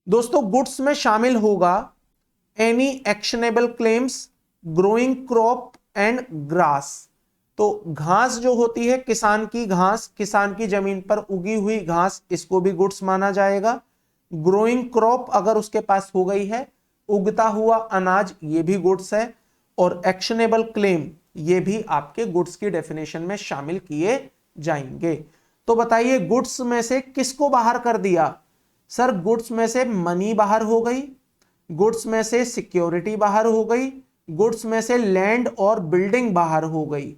दोस्तों, गुड्स में शामिल होगा any actionable claims, growing crop and grass. तो घास जो होती है, किसान की घास, किसान की जमीन पर उगी हुई घास, इसको भी गुड्स माना जाएगा। ग्रोइंग क्रॉप अगर उसके पास हो गई है, उगता हुआ अनाज, ये भी गुड्स है। और एक्शनेबल क्लेम, ये भी आपके गुड्स की डेफिनेशन में शामिल किए जाएंगे। तो बताइए, गुड्स में से किसको बाहर कर दिया? सर, गुड्स में से मनी बाहर हो गई, गुड्स में से सिक्योरिटी बाहर हो गई, गुड्स में से लैंड और बिल्डिंग बाहर हो गई।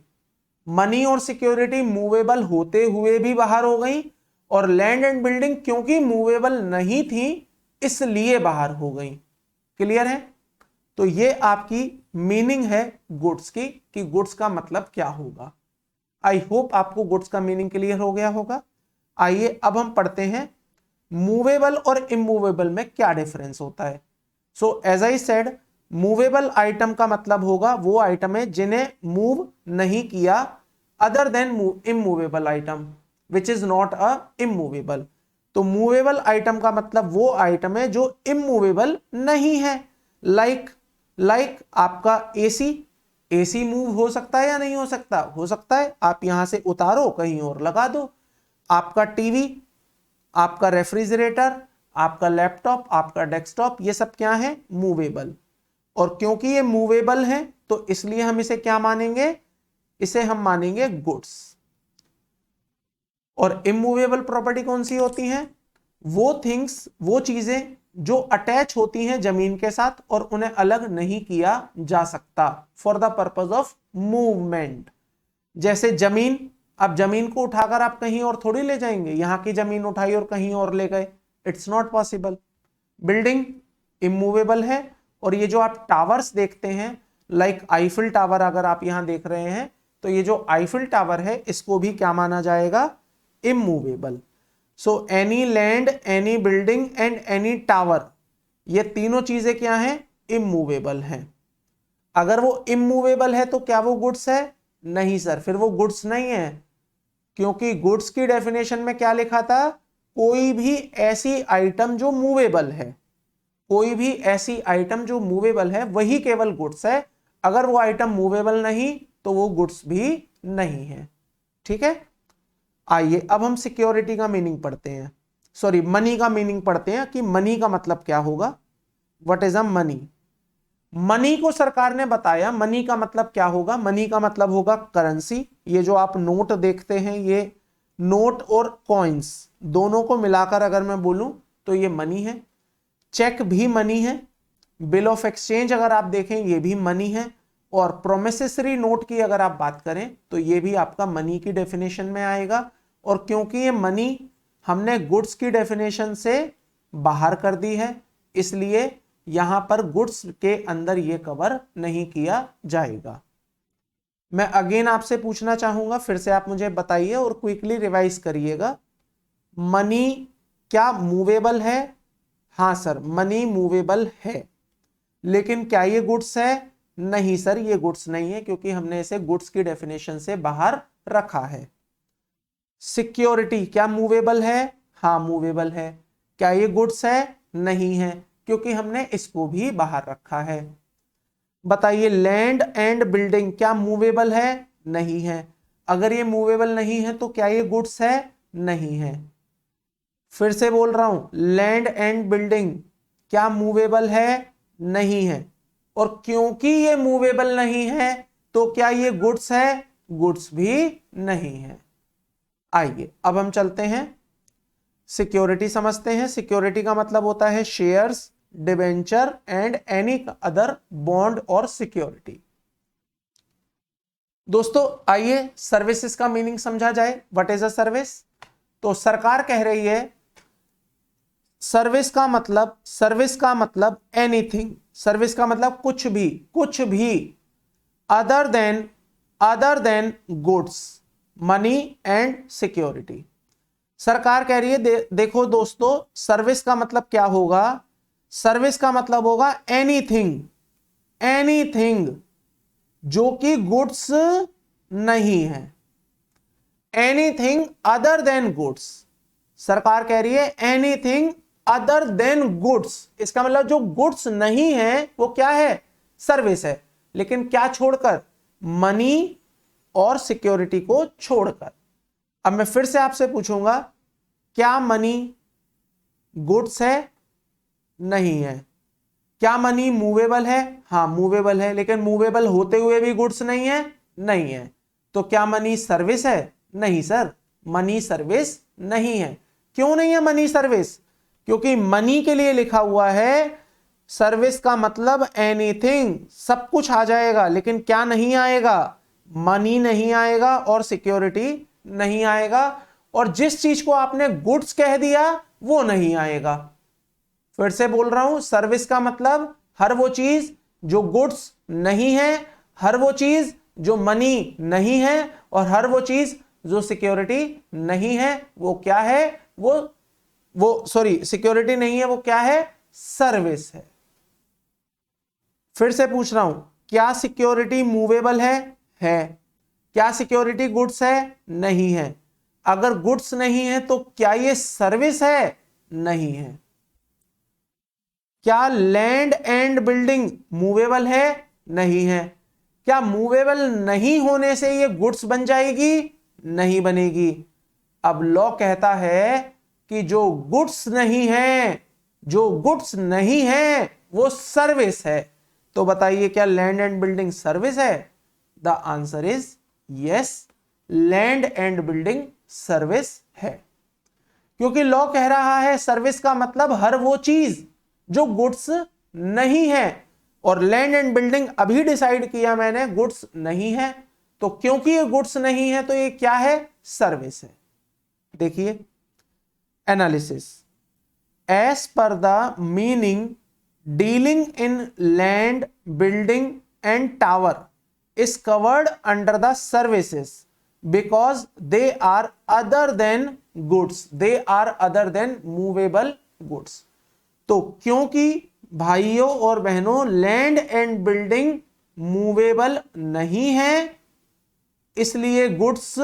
मनी और सिक्योरिटी मूवेबल होते हुए भी बाहर हो गई, और लैंड एंड बिल्डिंग क्योंकि मूवेबल नहीं थी इसलिए बाहर हो गई। क्लियर है? तो ये आपकी मीनिंग है गुड्स की, कि गुड्स का मतलब क्या होगा। आई होप आपको गुड्स का मीनिंग क्लियर हो गया होगा। आइए अब हम पढ़ते हैं मूवेबल और इमूवेबल में क्या डिफरेंस होता है। So as I said, movable item का मतलब होगा वो आइटम है जिन्हें मूव नहीं किया, other than immovable item which is not a immovable. तो मूवेबल आइटम का मतलब वो आइटम है जो इमूवेबल नहीं है। लाइक आपका एसी मूव हो सकता है या नहीं हो सकता? हो सकता है। आप यहां से उतारो कहीं और लगा दो। आपका टीवी, आपका रेफ्रिजरेटर, आपका लैपटॉप, आपका डेस्कटॉप, ये सब क्या है? मूवेबल। और क्योंकि ये मूवेबल है तो इसलिए हम इसे क्या मानेंगे? इसे हम मानेंगे गुड्स। और इमूवेबल प्रॉपर्टी कौन सी होती है? वो थिंग्स, वो चीजें जो अटैच होती हैं जमीन के साथ और उन्हें अलग नहीं किया जा सकता for the purpose of movement. जैसे जमीन, अब जमीन को उठाकर आप कहीं और थोड़ी ले जाएंगे, यहां की जमीन उठाई और कहीं और ले गए, it's not possible. Building immovable है। और ये जो आप टावर्स देखते हैं, लाइक आईफिल टावर अगर आप यहां देख रहे हैं, तो ये जो आईफिल टावर है इसको भी क्या माना जाएगा? Immovable. So any land, any building and any tower, ये तीनों चीजें क्या हैं? इमूवेबल हैं। अगर वो इमूवेबल है तो क्या वो गुड्स है? नहीं सर, फिर वो गुड्स नहीं है। क्योंकि गुड्स की डेफिनेशन में क्या लिखा था? कोई भी ऐसी आइटम जो मूवेबल है, कोई भी ऐसी आइटम जो मूवेबल है वही केवल गुड्स है। अगर वो आइटम मूवेबल नहीं तो वो गुड्स भी नहीं है। ठीक है। आइए अब हम सिक्योरिटी का मीनिंग पढ़ते हैं, सॉरी मनी का मीनिंग पढ़ते हैं कि मनी का मतलब क्या होगा। What is a money? Money को सरकार ने बताया मनी का मतलब क्या होगा। मनी का मतलब होगा करेंसी। ये जो आप नोट देखते हैं, ये नोट और कॉइन्स दोनों को मिलाकर अगर मैं बोलूं तो ये मनी है। चेक भी मनी है। बिल ऑफ एक्सचेंज अगर आप देखें ये भी मनी है। और प्रोमिसरी नोट की अगर आप बात करें तो ये भी आपका मनी की डेफिनेशन में आएगा। और क्योंकि ये मनी हमने गुड्स की डेफिनेशन से बाहर कर दी है, इसलिए यहां पर गुड्स के अंदर ये कवर नहीं किया जाएगा। मैं अगेन आपसे पूछना चाहूंगा, फिर से आप मुझे बताइए और क्विकली रिवाइज करिएगा, मनी क्या मूवेबल है? हां सर, मनी मूवेबल है। लेकिन क्या ये गुड्स है? नहीं सर, ये गुड्स नहीं है, क्योंकि हमने इसे गुड्स की डेफिनेशन से बाहर रखा है। सिक्योरिटी क्या मूवेबल है? हां मूवेबल है। क्या ये गुड्स है? नहीं है, क्योंकि हमने इसको भी बाहर रखा है। बताइए लैंड एंड बिल्डिंग क्या मूवेबल है? नहीं है। अगर ये मूवेबल नहीं है तो क्या ये गुड्स है? नहीं है। फिर से बोल रहा हूं, लैंड एंड बिल्डिंग क्या मूवेबल है? नहीं है। और क्योंकि ये मूवेबल नहीं है तो क्या ये गुड्स है? गुड्स भी नहीं है। आइए अब हम चलते हैं सिक्योरिटी समझते हैं। सिक्योरिटी का मतलब होता है shares, debenture and any other bond और सिक्योरिटी। दोस्तों आइए सर्विसेज का मीनिंग समझा जाए। What is a service? तो सरकार कह रही है सर्विस का मतलब एनीथिंग, सर्विस का मतलब कुछ भी other than goods, money and security. सरकार कह रही है देखो दोस्तों, सर्विस का मतलब क्या होगा? सर्विस का मतलब होगा एनीथिंग जो कि गुड्स नहीं है, एनीथिंग अदर देन गुड्स। सरकार कह रही है एनीथिंग अदर देन गुड्स, इसका मतलब जो गुड्स नहीं है वो क्या है? सर्विस है। लेकिन क्या छोड़कर? मनी और सिक्योरिटी को छोड़कर। अब मैं फिर से आपसे पूछूंगा, क्या मनी गुड्स है? नहीं है। क्या मनी मूवेबल है? हां मूवेबल है, लेकिन मूवेबल होते हुए भी गुड्स नहीं है? नहीं है। तो क्या मनी सर्विस है? नहीं सर, मनी सर्विस नहीं है। क्यों नहीं है मनी सर्विस? क्योंकि मनी के लिए लिखा हुआ है सर्विस का मतलब एनीथिंग, सब कुछ आ जाएगा, लेकिन क्या नहीं आएगा? मनी नहीं आएगा और सिक्योरिटी नहीं आएगा। और जिस चीज को आपने गुड्स कह दिया वो नहीं आएगा। फिर से बोल रहा हूं, सर्विस का मतलब हर वो चीज जो गुड्स नहीं है, हर वो चीज जो मनी नहीं है, और हर वो चीज जो सिक्योरिटी नहीं है, वो क्या है? वो सॉरी, सिक्योरिटी नहीं है, वो क्या है? सर्विस है। फिर से पूछ रहा हूं, क्या सिक्योरिटी मूवेबल है? है। क्या सिक्योरिटी गुड्स है? नहीं है। अगर गुड्स नहीं है तो क्या ये सर्विस है? नहीं है। क्या लैंड एंड बिल्डिंग मूवेबल है? नहीं है। क्या मूवेबल नहीं होने से ये गुड्स बन जाएगी? नहीं बनेगी। अब लॉ कहता है कि जो गुड्स नहीं है, जो गुड्स नहीं है वो सर्विस है। तो बताइए, क्या लैंड एंड बिल्डिंग सर्विस है? The answer is yes, land and building service है। क्योंकि लॉ कह रहा है सर्विस का मतलब हर वो चीज जो गुड्स नहीं है, और लैंड एंड बिल्डिंग अभी डिसाइड किया मैंने गुड्स नहीं है, तो क्योंकि ये गुड्स नहीं है तो ये क्या है? सर्विस है। देखिए analysis, as per the meaning dealing in land building and tower is covered under the services because they are other than goods, they are other than movable goods। तो क्योंकि भाइयों और बहनों लैंड एंड बिल्डिंग मूवेबल नहीं है, इसलिए goods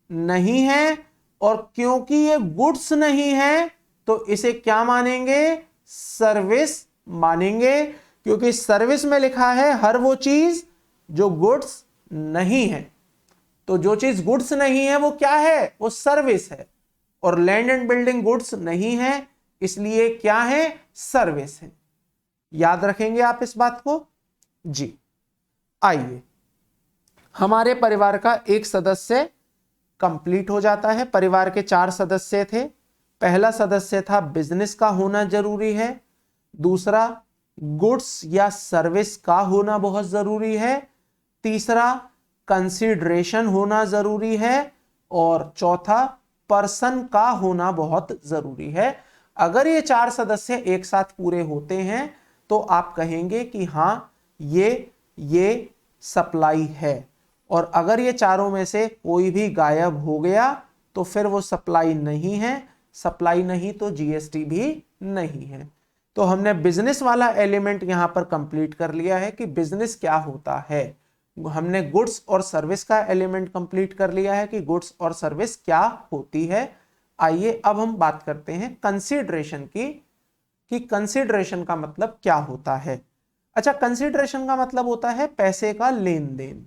नहीं है, और क्योंकि ये गुड्स नहीं है तो इसे क्या मानेंगे? सर्विस मानेंगे, क्योंकि सर्विस में लिखा है हर वो चीज जो गुड्स नहीं है। तो जो चीज गुड्स नहीं है वो क्या है? वो सर्विस है। और लैंड एंड बिल्डिंग गुड्स नहीं है, इसलिए क्या है? सर्विस है। याद रखेंगे आप इस बात को जी। आइए, हमारे परिवार का एक सदस्य कंप्लीट हो जाता है। परिवार के 4 सदस्य थे। पहला सदस्य था बिजनेस का होना जरूरी है, दूसरा गुड्स या सर्विस का होना बहुत जरूरी है, तीसरा कंसीडरेशन होना जरूरी है, और चौथा पर्सन का होना बहुत जरूरी है। अगर ये 4 सदस्य एक साथ पूरे होते हैं तो आप कहेंगे कि हां ये सप्लाई है, और अगर ये चारों में से कोई भी गायब हो गया तो फिर वो सप्लाई नहीं है। सप्लाई नहीं तो जीएसटी भी नहीं है। तो हमने बिजनेस वाला एलिमेंट यहां पर कंप्लीट कर लिया है कि बिजनेस क्या होता है। हमने गुड्स और सर्विस का एलिमेंट कंप्लीट कर लिया है कि गुड्स और सर्विस क्या होती है। आइए अब हम बात करते हैं कंसीडरेशन की, कि कंसीडरेशन का मतलब क्या होता है। अच्छा, कंसीडरेशन का मतलब होता है पैसे का लेन देन।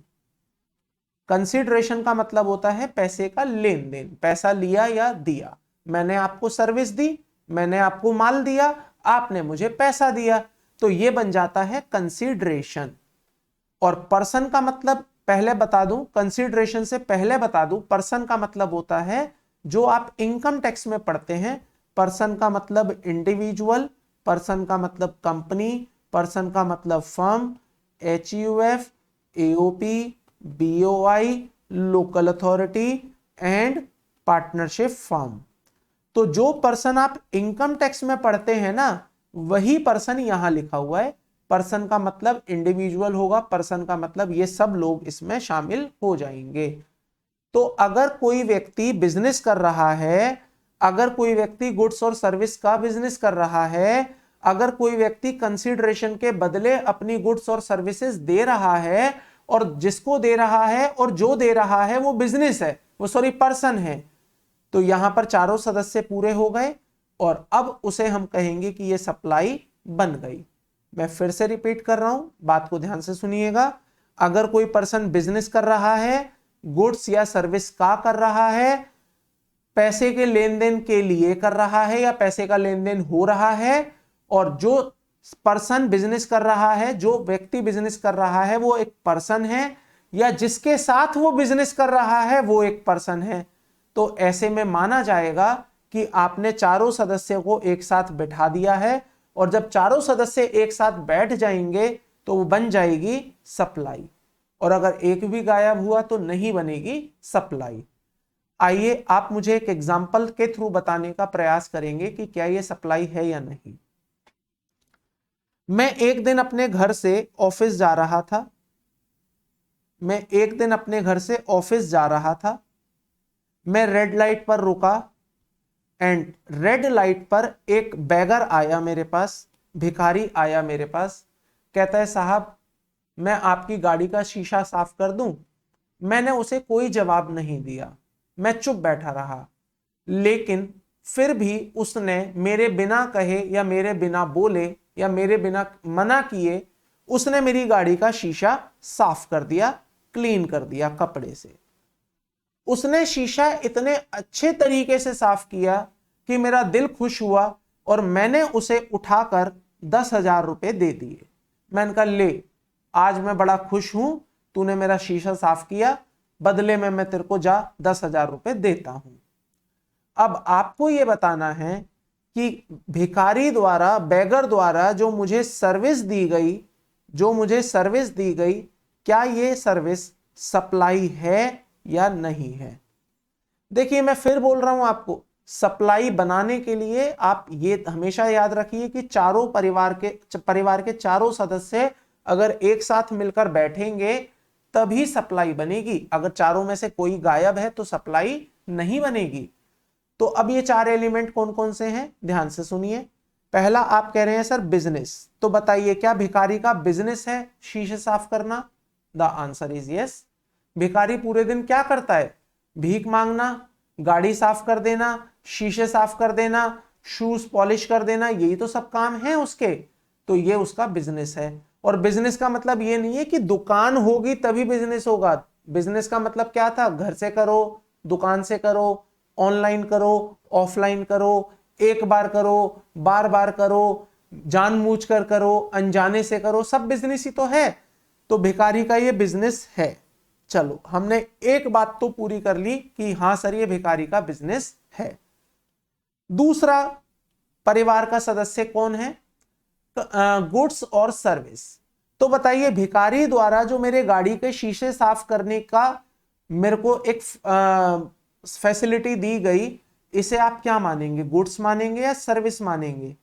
कंसीडरेशन का मतलब होता है पैसे का लेन देन, पैसा लिया या दिया। मैंने आपको सर्विस दी, मैंने आपको माल दिया, आपने मुझे पैसा दिया, तो ये बन जाता है कंसीडरेशन। और पर्सन का मतलब पहले बता दूं, कंसीडरेशन से पहले बता दूं, पर्सन का मतलब होता है जो आप इनकम टैक्स में पढ़ते हैं। पर्सन का मतलब इंडिविजुअल, पर्सन का मतलब कंपनी, पर्सन का मतलब firm, HUF, AOP, BOI, local authority and partnership firm. तो जो पर्सन आप इनकम टैक्स में पढ़ते हैं ना, वही पर्सन यहां लिखा हुआ है। पर्सन का मतलब इंडिविजुअल होगा, पर्सन का मतलब ये सब लोग इसमें शामिल हो जाएंगे। तो अगर कोई व्यक्ति बिजनेस कर रहा है, अगर कोई व्यक्ति गुड्स और सर्विस का बिजनेस कर रहा है, अगर कोई व्यक्ति कंसीडरेशन के बदले अपनी गुड्स और सर्विसेज दे रहा है, और जिसको दे रहा है और जो दे रहा है वो बिजनेस है, वो सॉरी पर्सन है, तो यहां पर चारों सदस्य पूरे हो गए, और अब उसे हम कहेंगे कि ये सप्लाई बन गई। मैं फिर से रिपीट कर रहा हूं, बात को ध्यान से सुनिएगा। अगर कोई पर्सन बिजनेस कर रहा है, गुड्स या सर्विस का कर रहा है, पैसे के लेन देन के लिए कर रहा है या पैसे का लेन देन हो रहा है, और जो पर्सन बिजनेस कर रहा है, जो व्यक्ति बिजनेस कर रहा है वो एक पर्सन है, या जिसके साथ वो बिजनेस कर रहा है वो एक पर्सन है, तो ऐसे में माना जाएगा कि आपने चारों सदस्यों को एक साथ बैठा दिया है, और जब चारों सदस्य एक साथ बैठ जाएंगे तो वो बन जाएगी सप्लाई, और अगर एक भी गायब हुआ तो नहीं बनेगी सप्लाई। आइए आप मुझे एक एग्जाम्पल के थ्रू बताने का प्रयास करेंगे कि क्या ये सप्लाई है या नहीं। मैं एक दिन अपने घर से ऑफिस जा रहा था। मैं एक दिन अपने घर से ऑफिस जा रहा था। मैं रेड लाइट पर रुका एंड रेड लाइट पर एक बेगर आया मेरे पास, भिखारी आया मेरे पास। कहता है साहब मैं आपकी गाड़ी का शीशा साफ कर दूं। मैंने उसे कोई जवाब नहीं दिया, मैं चुप बैठा रहा। लेकिन फिर भी उसने मेरे बिना कहे या मेरे बिना बोले या मेरे बिना मना किए उसने मेरी गाड़ी का शीशा साफ कर दिया, क्लीन कर दिया कपड़े से। उसने शीशा इतने अच्छे तरीके से साफ किया कि मेरा दिल खुश हुआ और मैंने उसे उठाकर 10,000 रुपए दे दिए। मैंने कहा ले, आज मैं बड़ा खुश हूं, तूने मेरा शीशा साफ किया, बदले में मैं तेरे को जा 10,000 रुपए देता हूं। अब आपको यह बताना है कि भिखारी द्वारा, बेगर द्वारा जो मुझे सर्विस दी गई, क्या यह सर्विस सप्लाई है या नहीं है। देखिए मैं फिर बोल रहा हूं आपको, सप्लाई बनाने के लिए आप ये हमेशा याद रखिए कि परिवार के चारों सदस्य अगर एक साथ मिलकर बैठेंगे तभी सप्लाई बनेगी। अगर चारों में से कोई गायब है तो सप्लाई नहीं बनेगी। तो अब ये 4 एलिमेंट कौन कौन से हैं, ध्यान से सुनिए। पहला आप कह रहे हैं सर बिजनेस, तो बताइए क्या भिखारी का बिजनेस है शीशे साफ करना? The answer is yes. भिखारी पूरे दिन क्या करता है? भीख मांगना, गाड़ी साफ कर देना, शीशे साफ कर देना, शूज पॉलिश कर देना, यही तो सब काम है उसके। तो ये उसका बिजनेस है। और बिजनेस का मतलब ये नहीं है कि दुकान होगी तभी बिजनेस होगा। बिजनेस का मतलब क्या था? घर से करो, दुकान से करो, ऑनलाइन करो, ऑफलाइन करो, एक बार करो, बार बार करो, जानबूझकर करो, अनजाने से करो, सब बिजनेस ही तो है। तो भिखारी का ये बिजनेस है। चलो हमने एक बात तो पूरी कर ली कि हां सर ये भिखारी का बिजनेस है। दूसरा परिवार का सदस्य कौन है? गुड्स और सर्विस। तो बताइए भिखारी द्वारा जो मेरे गाड़ी के शीशे साफ करने का मेरे को एक फैसिलिटी दी गई, इसे आप क्या मानेंगे? गुड्स मानेंगे या सर्विस मानेंगे?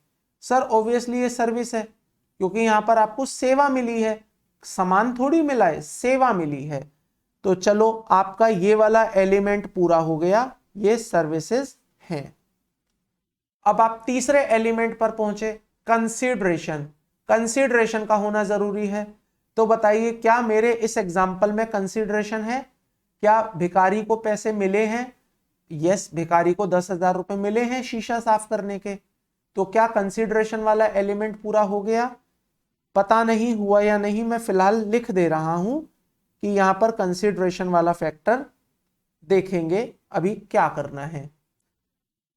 सर ऑब्वियसली ये सर्विस है, क्योंकि यहां पर आपको सेवा मिली है, सामान थोड़ी मिला है, सेवा मिली है। तो चलो आपका ये वाला एलिमेंट पूरा हो गया, ये सर्विसेज हैं। अब आप तीसरे एलिमेंट पर पहुंचे, कंसीडरेशन। कंसीडरेशन का होना जरूरी है। तो बताइए क्या मेरे इस एग्जाम्पल में कंसीडरेशन है? क्या भिखारी को पैसे मिले हैं? यस, भिखारी को 10,000 रुपए मिले हैं शीशा साफ करने के। तो क्या कंसीडरेशन वाला एलिमेंट पूरा हो गया? पता नहीं हुआ या नहीं, मैं फिलहाल लिख दे रहा हूं कि यहां पर कंसीडरेशन वाला फैक्टर देखेंगे अभी क्या करना है।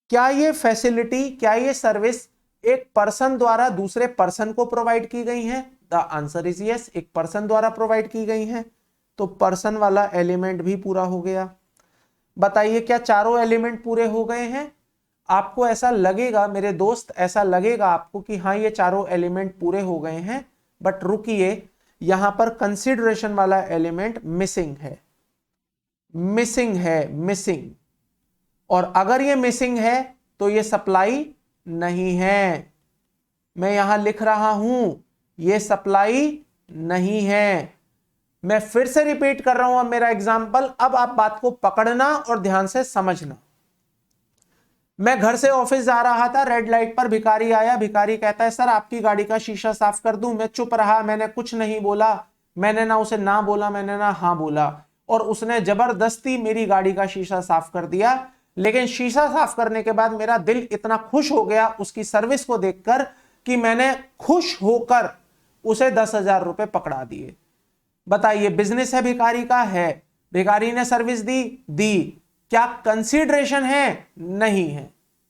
क्या ये फैसिलिटी, क्या ये सर्विस एक पर्सन द्वारा दूसरे पर्सन को प्रोवाइड की गई है? द आंसर इज यस, एक पर्सन द्वारा प्रोवाइड की गई है। तो पर्सन वाला एलिमेंट भी पूरा हो गया। बताइए क्या चारों एलिमेंट पूरे हो गए हैं? आपको ऐसा लगेगा मेरे दोस्त, ऐसा लगेगा आपको कि हाँ ये चारों एलिमेंट पूरे हो गए हैं, बट रुकिए, यहां पर कंसीडरेशन वाला एलिमेंट मिसिंग है। मिसिंग। और अगर ये मिसिंग है तो ये सप्लाई नहीं है। मैं यहां लिख रहा हूं ये सप्लाई नहीं है। मैं फिर से रिपीट कर रहा हूं अब मेरा एग्जाम्पल, अब आप बात को पकड़ना और ध्यान से समझना। मैं घर से ऑफिस जा रहा था, रेड लाइट पर भिखारी आया। भिखारी कहता है सर आपकी गाड़ी का शीशा साफ कर दूं। मैं चुप रहा, मैंने कुछ नहीं बोला, मैंने ना उसे ना बोला, मैंने ना हाँ बोला, और उसने जबरदस्ती मेरी गाड़ी का शीशा साफ कर दिया। लेकिन शीशा साफ करने के बाद मेरा दिल इतना खुश हो गया उसकी सर्विस को देखकर कि मैंने खुश होकर उसे 10,000 रुपए पकड़ा दिए। बताइए बिजनेस है भिखारी का? है। भिखारी ने सर्विस दी। क्या कंसीडरेशन है? नहीं है।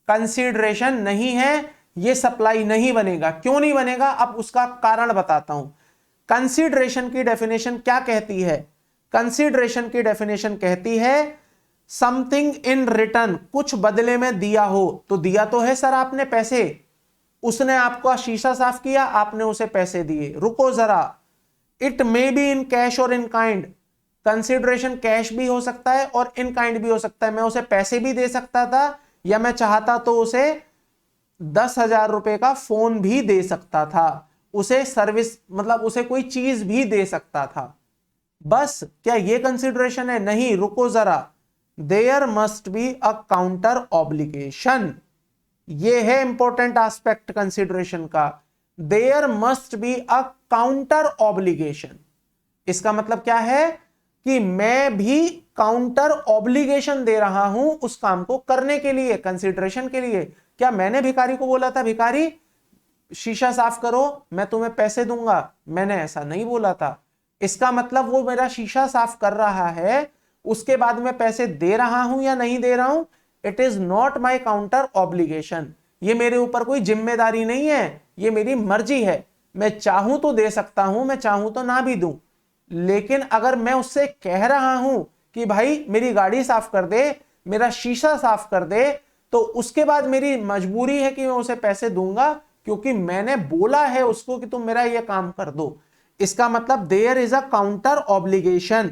कंसीडरेशन नहीं है, यह सप्लाई नहीं बनेगा। क्यों नहीं बनेगा? अब उसका कारण बताता हूं। कंसीडरेशन की डेफिनेशन क्या कहती है? कंसीडरेशन की डेफिनेशन कहती है समथिंग इन रिटर्न, कुछ बदले में दिया हो। तो दिया तो है सर आपने पैसे, उसने आपका शीशा साफ किया, आपने उसे पैसे दिए। रुको जरा, it may be in cash और इन काइंड। कंसीडरेशन कैश भी हो सकता है और इन काइंड भी हो सकता है। मैं उसे पैसे भी दे सकता था, या मैं चाहता तो उसे 10,000 रुपए का फोन भी दे सकता था। उसे सर्विस मतलब उसे कोई चीज भी दे सकता था। बस क्या ये कंसिडरेशन है? नहीं, रुको जरा, there must be a counter obligation. ये है इंपॉर्टेंट एस्पेक्ट कंसिडरेशन का, there must be a counter obligation. इसका मतलब क्या है कि मैं भी काउंटर ऑब्लिगेशन दे रहा हूं उस काम को करने के लिए, कंसिडरेशन के लिए। क्या मैंने भिखारी को बोला था भिखारी शीशा साफ करो मैं तुम्हें पैसे दूंगा? मैंने ऐसा नहीं बोला था। इसका मतलब वो मेरा शीशा साफ कर रहा है, उसके बाद मैं पैसे दे रहा हूं या नहीं दे रहा हूं, it is not my counter obligation. ये मेरे ऊपर कोई जिम्मेदारी नहीं है, ये मेरी मर्जी है। मैं चाहूं तो दे सकता हूं, मैं चाहूं तो ना भी दूं। लेकिन अगर मैं उससे कह रहा हूं कि भाई मेरी गाड़ी साफ कर दे, मेरा शीशा साफ कर दे, तो उसके बाद मेरी मजबूरी है कि मैं उसे पैसे दूंगा, क्योंकि मैंने बोला है उसको कि तुम मेरा यह काम कर दो। इसका मतलब there is a counter obligation.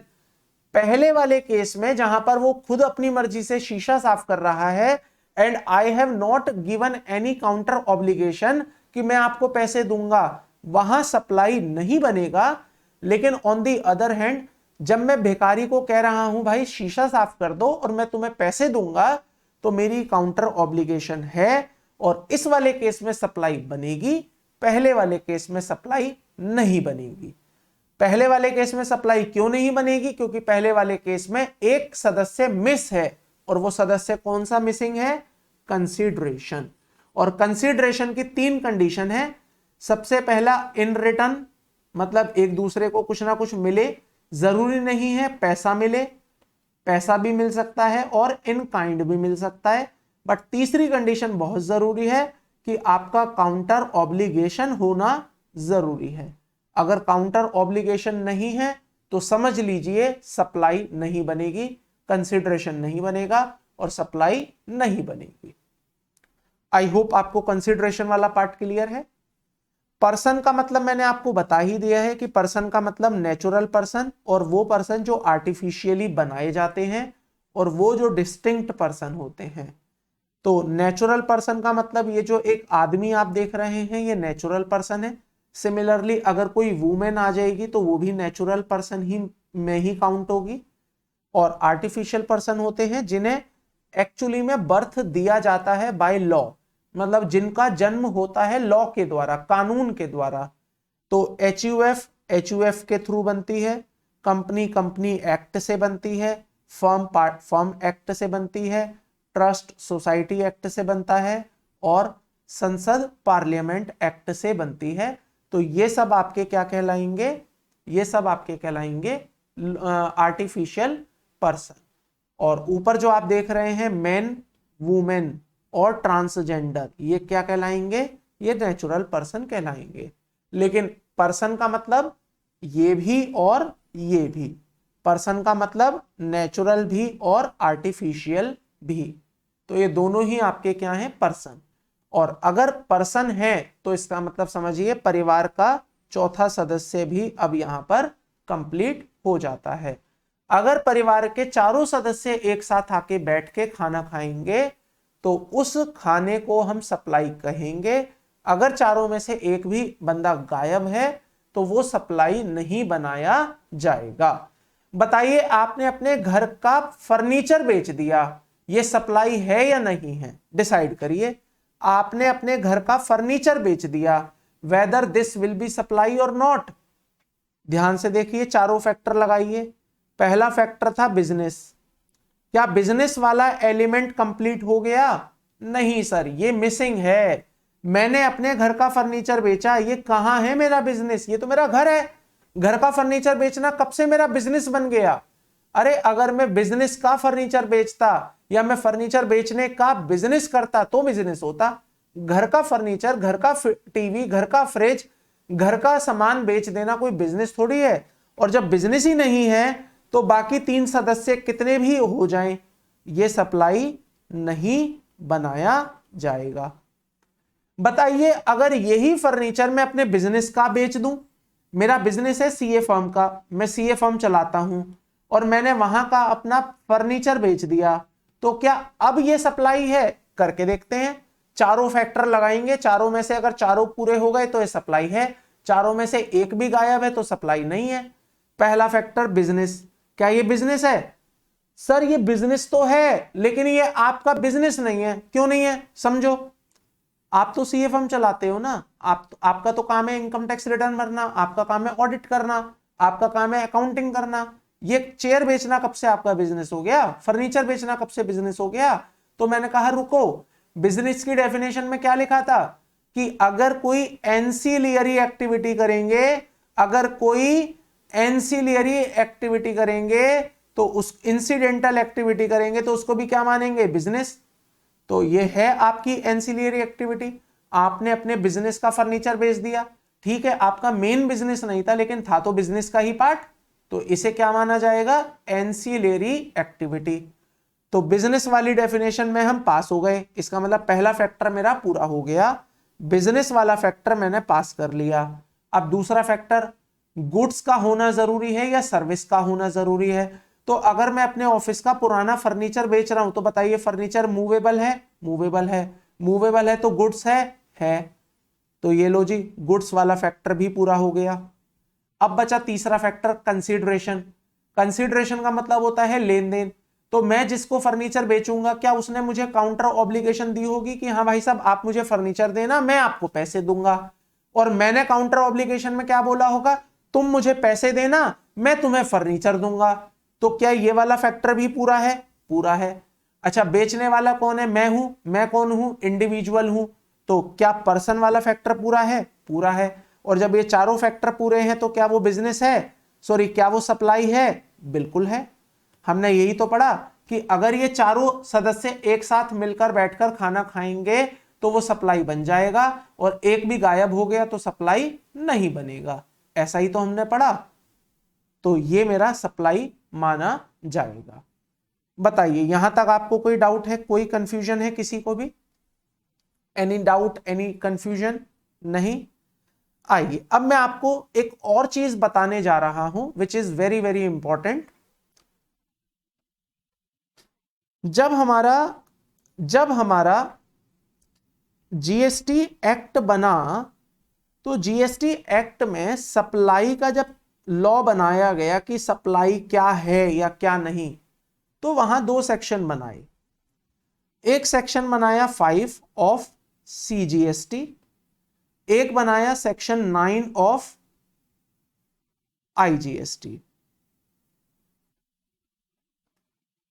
पहले वाले केस में जहां पर वो खुद अपनी मर्जी से शीशा साफ कर रहा है, and I have not given any counter obligation कि मैं आपको पैसे दूंगा, वहां सप्लाई नहीं बनेगा। लेकिन ऑन दी अदर हैंड जब मैं भिखारी को कह रहा हूं भाई शीशा साफ कर दो और मैं तुम्हें पैसे दूंगा, तो मेरी काउंटर ऑब्लिगेशन है, और इस वाले केस में सप्लाई बनेगी, पहले वाले केस में सप्लाई नहीं बनेगी। पहले वाले केस में सप्लाई क्यों नहीं बनेगी? क्योंकि पहले वाले केस में एक सदस्य मिस है, और वो सदस्य कौन सा मिसिंग है? कंसीडरेशन। और कंसीडरेशन की 3 कंडीशन है। सबसे पहला इन रिटर्न, मतलब एक दूसरे को कुछ ना कुछ मिले, जरूरी नहीं है पैसा मिले, पैसा भी मिल सकता है और इन काइंड भी मिल सकता है। बट तीसरी कंडीशन बहुत जरूरी है कि आपका काउंटर ऑब्लिगेशन होना जरूरी है। अगर काउंटर ऑब्लिगेशन नहीं है तो समझ लीजिए सप्लाई नहीं बनेगी, कंसिडरेशन नहीं बनेगा और सप्लाई नहीं बनेगी। आई होप आपको कंसिडरेशन वाला पार्ट क्लियर है। पर्सन का मतलब मैंने आपको बता ही दिया है कि पर्सन का मतलब नेचुरल पर्सन, और वो पर्सन जो आर्टिफिशियली बनाए जाते हैं, और वो जो डिस्टिंक्ट पर्सन होते हैं। तो नेचुरल पर्सन का मतलब ये जो एक आदमी आप देख रहे हैं ये नेचुरल पर्सन है। सिमिलरली अगर कोई वुमेन आ जाएगी तो वो भी नेचुरल पर्सन ही में ही काउंट होगी। और आर्टिफिशियल पर्सन होते हैं जिन्हें एक्चुअली में बर्थ दिया जाता है बाय लॉ, मतलब जिनका जन्म होता है लॉ के द्वारा, कानून के द्वारा। तो एचयूएफ के थ्रू बनती है, कंपनी एक्ट से बनती है, फर्म एक्ट से बनती है, ट्रस्ट सोसाइटी एक्ट से बनता है, और संसद पार्लियामेंट एक्ट से बनती है। तो ये सब आपके क्या कहलाएंगे? ये सब आपके कहलाएंगे आर्टिफिशियल पर्सन। और ऊपर जो आप देख रहे हैं मेन, वुमेन और ट्रांसजेंडर, ये क्या कहलाएंगे? ये नेचुरल पर्सन कहलाएंगे। लेकिन पर्सन का मतलब ये भी और ये भी, पर्सन का मतलब नेचुरल भी और आर्टिफिशियल भी, तो ये दोनों ही आपके क्या हैं? पर्सन। और अगर पर्सन है तो इसका मतलब समझिए परिवार का चौथा सदस्य भी अब यहां पर कंप्लीट हो जाता है। अगर परिवार के चारों सदस्य एक साथ आके बैठ के खाना खाएंगे तो उस खाने को हम सप्लाई कहेंगे। अगर चारों में से एक भी बंदा गायब है तो वो सप्लाई नहीं बनाया जाएगा। बताइए, आपने अपने घर का फर्नीचर बेच दिया, ये सप्लाई है या नहीं है? डिसाइड करिए। आपने अपने घर का फर्नीचर बेच दिया, whether this will be supply और नॉट। ध्यान से देखिए, चारों फैक्टर लगाइए। पहला फैक्टर था बिजनेस। क्या बिजनेस वाला एलिमेंट कंप्लीट हो गया? नहीं सर, ये मिसिंग है। मैंने अपने घर का फर्नीचर बेचा, ये कहां है मेरा बिजनेस? ये तो मेरा घर है। घर का फर्नीचर बेचना कब से मेरा बिजनेस बन गया? अरे अगर मैं बिजनेस का फर्नीचर बेचता या मैं फर्नीचर बेचने का बिजनेस करता तो बिजनेस होता। घर का फर्नीचर, घर का टीवी, घर का फ्रिज, घर का सामान बेच देना कोई बिजनेस थोड़ी है। और जब बिजनेस ही नहीं है तो बाकी 3 सदस्य कितने भी हो जाएं, ये सप्लाई नहीं बनाया जाएगा। बताइए, अगर यही फर्नीचर मैं अपने बिजनेस का बेच दूं, मेरा बिजनेस है सीए फर्म का, मैं सीए फर्म चलाता हूं और मैंने वहां का अपना फर्नीचर बेच दिया, तो क्या अब ये सप्लाई है? करके देखते हैं। चारों फैक्टर लगाएंगे, चारों में से अगर चारों पूरे हो गए तो ये सप्लाई है, चारों में से एक भी गायब है तो सप्लाई नहीं है। पहला फैक्टर बिजनेस, क्या ये बिजनेस है? सर ये बिजनेस तो है लेकिन ये आपका बिजनेस नहीं है। क्यों नहीं है समझो। आप तो सीए फर्म चलाते हो ना, आपका तो काम है इनकम टैक्स रिटर्न भरना, आपका काम है ऑडिट करना, आपका काम है अकाउंटिंग करना। ये चेयर बेचना कब से आपका बिजनेस हो गया? फर्नीचर बेचना कब से बिजनेस हो गया? तो मैंने कहा रुको, बिजनेस की डेफिनेशन में क्या लिखा था कि अगर कोई एंसिलियरी एक्टिविटी करेंगे, अगर कोई एंसिलियरी एक्टिविटी करेंगे तो उस इंसिडेंटल एक्टिविटी करेंगे तो उसको भी क्या मानेंगे? बिजनेस। तो ये है आपकी एंसिलियरी एक्टिविटी। आपने अपने बिजनेस का फर्नीचर बेच दिया, ठीक है, आपका मेन बिजनेस नहीं था लेकिन था तो बिजनेस का ही पार्ट, तो इसे क्या माना जाएगा? Ancillary activity. तो बिजनेस वाली डेफिनेशन में हम पास हो गए, इसका मतलब पहला फैक्टर मेरा पूरा हो गया, बिजनेस वाला फैक्टर मैंने पास कर लिया। अब दूसरा फैक्टर, गुड्स का होना जरूरी है या सर्विस का होना जरूरी है? तो अगर मैं अपने ऑफिस का पुराना फर्नीचर बेच रहा हूं तो बताइए फर्नीचर मूवेबल है? मूवेबल है। मूवेबल है तो गुड्स है। तो ये लो जी, गुड्स वाला फैक्टर भी पूरा हो गया। अब बचा तीसरा फैक्टर, कंसीडरेशन। कंसीडरेशन का मतलब होता है लेन देन। तो मैं जिसको फर्नीचर बेचूंगा, क्या उसने मुझे काउंटर ऑब्लिगेशन दी होगी कि हाँ भाई साहब आप मुझे फर्नीचर देना, मैं आपको पैसे दूंगा। और मैंने काउंटर ऑब्लिगेशन में क्या बोला होगा? तुम मुझे पैसे देना, मैं तुम्हें फर्नीचर दूंगा। तो क्या ये वाला फैक्टर भी पूरा है? पूरा है। अच्छा, बेचने वाला कौन है? मैं हूं। मैं कौन हूं? इंडिविजुअल हूं। तो क्या पर्सन वाला फैक्टर पूरा है? पूरा है। और जब ये चारों फैक्टर पूरे हैं तो क्या वो बिजनेस है? सॉरी, क्या वो सप्लाई है? बिल्कुल है। हमने यही तो पढ़ा कि अगर ये चारों सदस्य एक साथ मिलकर बैठकर खाना खाएंगे तो वो सप्लाई बन जाएगा, और एक भी गायब हो गया तो सप्लाई नहीं बनेगा। ऐसा ही तो हमने पढ़ा। तो ये मेरा सप्लाई माना जाएगा। बताइए यहां तक आपको कोई डाउट है, कोई कंफ्यूजन है किसी को भी? Any doubt, any confusion? नहीं। आइए अब मैं आपको एक और चीज बताने जा रहा हूं which is very very important. जब हमारा जीएसटी एक्ट बना तो जीएसटी एक्ट में सप्लाई का जब लॉ बनाया गया कि सप्लाई क्या है या क्या नहीं, तो वहां दो सेक्शन बनाए। एक सेक्शन बनाया 5 ऑफ सीजीएसटी, एक बनाया सेक्शन 9 ऑफ आईजीएसटी।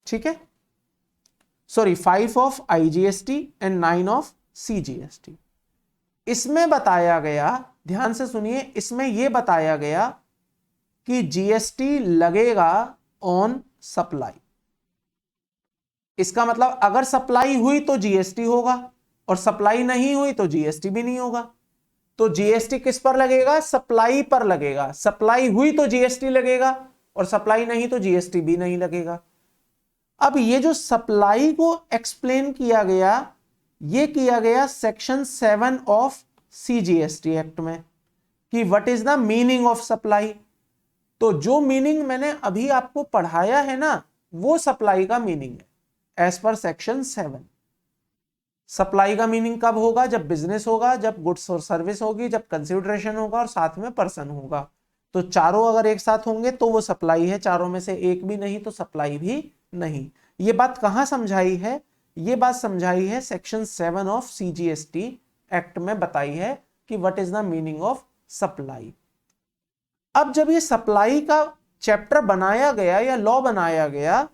ठीक है, sorry 5 of IGST and 9 of CGST. इसमें बताया गया, ध्यान से सुनिए, इसमें यह बताया गया कि जीएसटी लगेगा ऑन सप्लाई। इसका मतलब अगर सप्लाई हुई तो जीएसटी होगा और सप्लाई नहीं हुई तो जीएसटी भी नहीं होगा। तो जीएसटी किस पर लगेगा? सप्लाई पर लगेगा। सप्लाई हुई तो जीएसटी लगेगा और सप्लाई नहीं तो जीएसटी भी नहीं लगेगा। अब ये जो सप्लाई को एक्सप्लेन किया गया, ये किया गया सेक्शन 7 ऑफ सीजीएसटी एक्ट में कि what is the meaning of supply. तो जो मीनिंग मैंने अभी आपको पढ़ाया है ना, वो सप्लाई का मीनिंग है एज पर सेक्शन 7। सप्लाई का मीनिंग कब होगा? जब बिजनेस होगा, जब गुड्स और सर्विस होगी, जब कंसिडरेशन होगा और साथ में पर्सन होगा। तो चारों अगर एक साथ होंगे तो वो सप्लाई है, चारों में से एक भी नहीं तो सप्लाई भी नहीं। ये बात कहां समझाई है? ये बात समझाई है सेक्शन 7 ऑफ सीजीएसटी एक्ट में, बताई है कि what is the meaning of supply. अब जब ये सप्लाई का चैप्टर बनाया गया या लॉ बनाया गया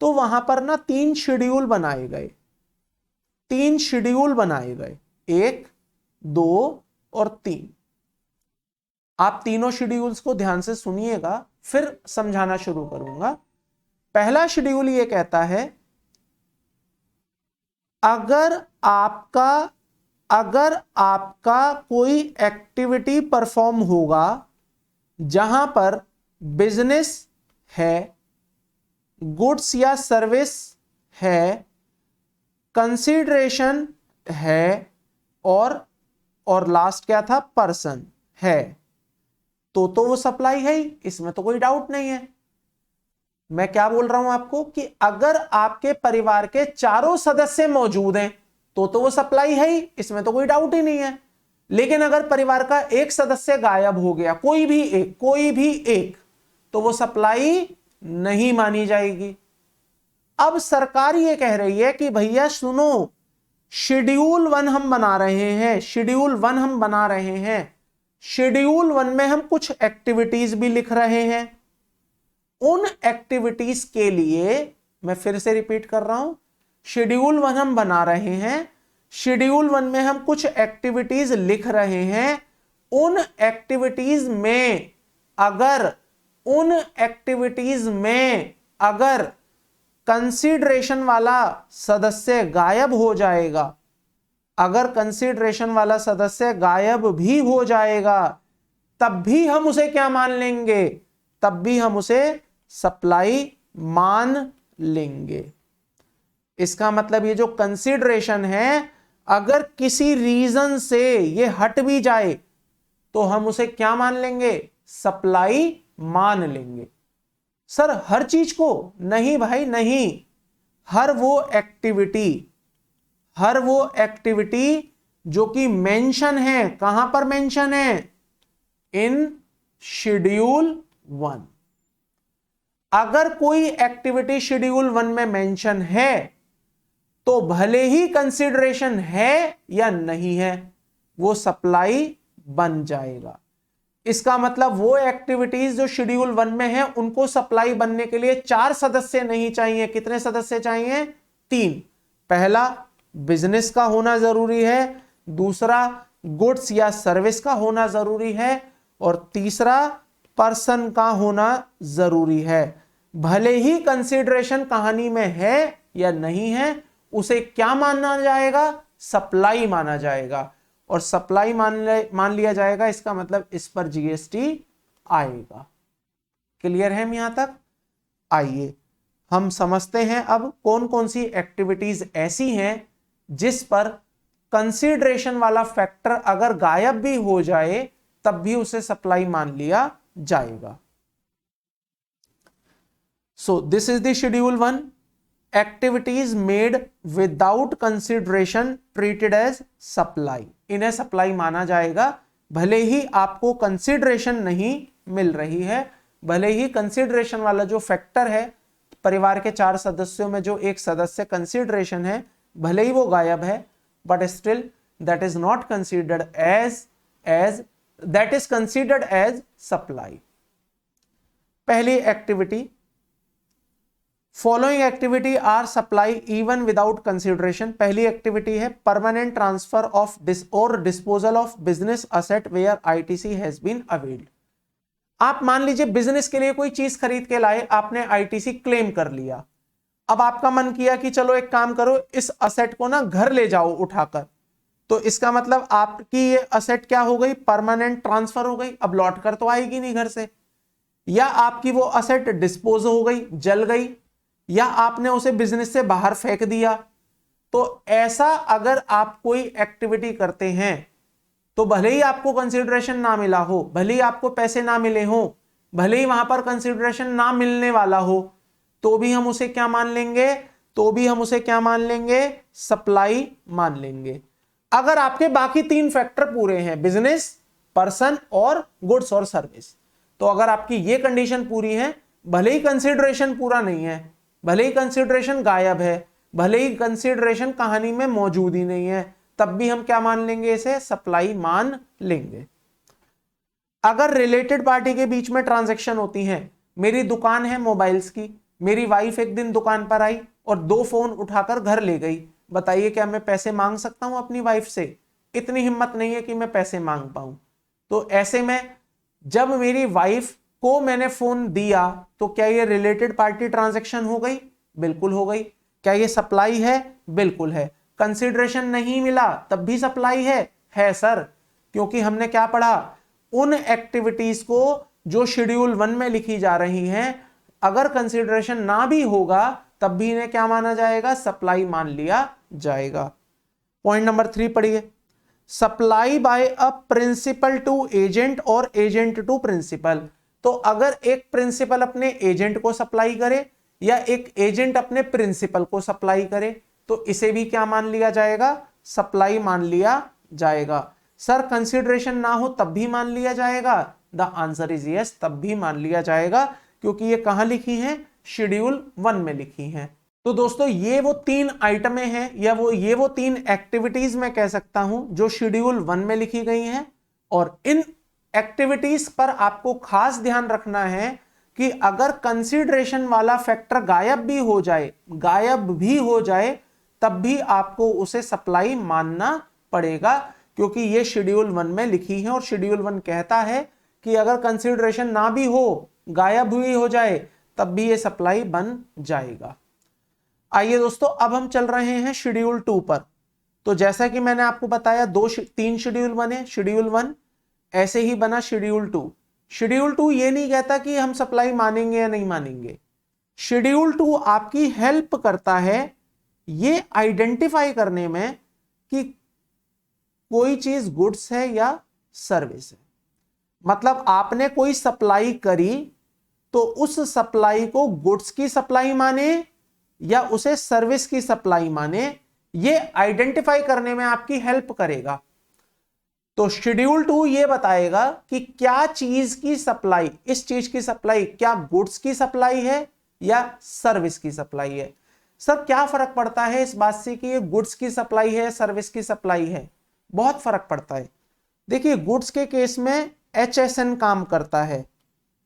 तो वहां पर ना 3 शेड्यूल बनाए गए। 3 शेड्यूल बनाए गए, 1, 2 और 3। आप तीनों शेड्यूल्स को ध्यान से सुनिएगा, फिर समझाना शुरू करूंगा। पहला शेड्यूल ये कहता है अगर आपका कोई एक्टिविटी परफॉर्म होगा जहां पर बिजनेस है, गुड्स या सर्विस है, कंसीडरेशन है और लास्ट क्या था? पर्सन है, तो वो सप्लाई है ही, इसमें तो कोई डाउट नहीं है। मैं क्या बोल रहा हूं आपको कि अगर आपके परिवार के चारों सदस्य मौजूद हैं तो वो सप्लाई है ही, इसमें तो कोई डाउट ही नहीं है। लेकिन अगर परिवार का एक सदस्य गायब हो गया, कोई भी एक, तो वो सप्लाई नहीं मानी जाएगी। अब सरकार ये कह रही है कि भैया सुनो, शेड्यूल 1 हम बना रहे हैं, शेड्यूल 1 हम बना रहे हैं, शेड्यूल 1 में हम कुछ एक्टिविटीज भी लिख रहे हैं। उन एक्टिविटीज के लिए मैं फिर से रिपीट कर रहा हूं, शेड्यूल 1 हम बना रहे हैं, शेड्यूल 1 में हम कुछ एक्टिविटीज लिख रहे हैं। उन एक्टिविटीज में अगर कंसीडरेशन वाला सदस्य गायब हो जाएगा, अगर कंसीडरेशन वाला सदस्य गायब भी हो जाएगा, तब भी हम उसे क्या मान लेंगे? तब भी हम उसे सप्लाई मान लेंगे। इसका मतलब ये जो कंसीडरेशन है, अगर किसी रीजन से ये हट भी जाए तो हम उसे क्या मान लेंगे? सप्लाई मान लेंगे। सर हर चीज को? नहीं भाई नहीं, हर वो एक्टिविटी जो कि मेंशन है, कहां पर मेंशन है? इन शेड्यूल 1। अगर कोई एक्टिविटी शेड्यूल 1 में मेंशन है तो भले ही कंसीडरेशन है या नहीं है, वो सप्लाई बन जाएगा। इसका मतलब वो एक्टिविटीज जो शेड्यूल 1 में है, उनको सप्लाई बनने के लिए 4 सदस्य नहीं चाहिए। कितने सदस्य चाहिए? 3। पहला बिजनेस का होना जरूरी है, दूसरा गुड्स या सर्विस का होना जरूरी है, और तीसरा पर्सन का होना जरूरी है। भले ही कंसीडरेशन कहानी में है या नहीं है, उसे क्या माना जाएगा? सप्लाई माना जाएगा। और सप्लाई मान लिया जाएगा, इसका मतलब इस पर जीएसटी आएगा। क्लियर है यहां तक? आइए हम समझते हैं अब कौन कौन सी एक्टिविटीज ऐसी हैं जिस पर कंसीडरेशन वाला फैक्टर अगर गायब भी हो जाए तब भी उसे सप्लाई मान लिया जाएगा। So this is the schedule 1। Activities made without consideration treated as supply, इन्हें सप्लाई माना जाएगा। भले ही आपको कंसीडरेशन नहीं मिल रही है, भले ही कंसीडरेशन वाला जो फैक्टर है, परिवार के 4 सदस्यों में जो एक सदस्य कंसीडरेशन है, भले ही वो गायब है, but still that is not considered as that is considered as supply. पहली activity, following activity are supply even without consideration. पहली एक्टिविटी है permanent transfer of disposal of business asset where ITC has been availed. आप मान लीजिए business के लिए कोई चीज खरीद के लाए, आपने आईटीसी क्लेम कर लिया। अब आपका मन किया कि चलो एक काम करो, इस असेट को ना घर ले जाओ उठाकर, तो इसका मतलब आपकी ये असेट क्या हो गई? परमानेंट ट्रांसफर हो गई। अब लौट कर तो आएगी नहीं घर से। या आपकी वो असेट डिस्पोज हो गई, जल गई, या आपने उसे बिजनेस से बाहर फेंक दिया। तो ऐसा अगर आप कोई एक्टिविटी करते हैं तो भले ही आपको कंसीडरेशन ना मिला हो, भले ही आपको पैसे ना मिले हो, भले ही वहां पर कंसीडरेशन ना मिलने वाला हो, तो भी हम उसे क्या मान लेंगे? सप्लाई मान लेंगे। अगर आपके बाकी 3 फैक्टर पूरे हैं, बिजनेस, पर्सन और गुड्स और सर्विस, तो अगर आपकी ये कंडीशन पूरी है, भले ही कंसीडरेशन पूरा नहीं है, भले ही कंसीडरेशन गायब है, भले ही कंसीडरेशन कहानी में मौजूद ही नहीं है, तब भी हम क्या मान लेंगे? इसे सप्लाई मान लेंगे। अगर रिलेटेड पार्टी के बीच में ट्रांजैक्शन होती हैं, मेरी दुकान है मोबाइल्स की, मेरी वाइफ एक दिन दुकान पर आई और 2 फोन उठाकर घर ले गई, बताइए क्या मैं पैसे मांग सकता हूं अपनी वाइफ से? इतनी हिम्मत नहीं है कि मैं पैसे मांग पाऊं। तो ऐसे में जब मेरी वाइफ को मैंने फोन दिया तो क्या ये रिलेटेड पार्टी ट्रांजैक्शन हो गई? बिल्कुल हो गई। क्या ये सप्लाई है? बिल्कुल है। कंसीडरेशन नहीं मिला तब भी सप्लाई है सर, क्योंकि हमने क्या पढ़ा? उन एक्टिविटीज को जो शेड्यूल 1 में लिखी जा रही हैं, अगर कंसीडरेशन ना भी होगा तब भी इन्हें क्या माना जाएगा? सप्लाई मान लिया जाएगा। पॉइंट नंबर 3 पढ़िए। Supply by a principal to agent और एजेंट टू प्रिंसिपल। तो अगर एक प्रिंसिपल अपने एजेंट को सप्लाई करे या एक एजेंट अपने प्रिंसिपल को सप्लाई करे, तो इसे भी क्या मान लिया जाएगा? सप्लाई मान लिया जाएगा। सर कंसिडरेशन ना हो तब भी मान लिया जाएगा? द आंसर इज यस, तब भी मान लिया जाएगा, क्योंकि ये कहां लिखी है? शेड्यूल 1 में लिखी हैं। तो दोस्तों ये वो 3 आइटमें हैं, या ये वो 3 एक्टिविटीज मैं कह सकता हूं जो शेड्यूल 1 में लिखी गई हैं। और इन एक्टिविटीज पर आपको खास ध्यान रखना है कि अगर कंसीडरेशन वाला फैक्टर गायब भी हो जाए तब भी आपको उसे सप्लाई मानना पड़ेगा, क्योंकि ये शेड्यूल 1 में लिखी है और शेड्यूल 1 कहता है कि अगर कंसीडरेशन ना भी हो, गायब भी हो जाए, तब भी ये सप्लाई बन जाएगा। आइए दोस्तों अब हम चल रहे हैं शेड्यूल 2 पर। तो जैसा कि मैंने आपको बताया 3 शेड्यूल बने। शेड्यूल 1 ऐसे ही बना शेड्यूल 2। शेड्यूल 2 ये नहीं कहता कि हम सप्लाई मानेंगे या नहीं मानेंगे। शेड्यूल 2 आपकी हेल्प करता है ये आइडेंटिफाई करने में कि कोई चीज गुड्स है या सर्विस है। मतलब आपने कोई सप्लाई करी तो उस सप्लाई को गुड्स की सप्लाई माने या उसे सर्विस की सप्लाई माने, ये आइडेंटिफाई करने में आपकी हेल्प करेगा। तो शेड्यूल 2 ये बताएगा कि क्या चीज की सप्लाई, इस चीज की सप्लाई क्या गुड्स की सप्लाई है या सर्विस की सप्लाई है। सर क्या फर्क पड़ता है इस बात से कि ये गुड्स की सप्लाई है सर्विस की सप्लाई है? बहुत फर्क पड़ता है। देखिए गुड्स के केस में HSN काम करता है,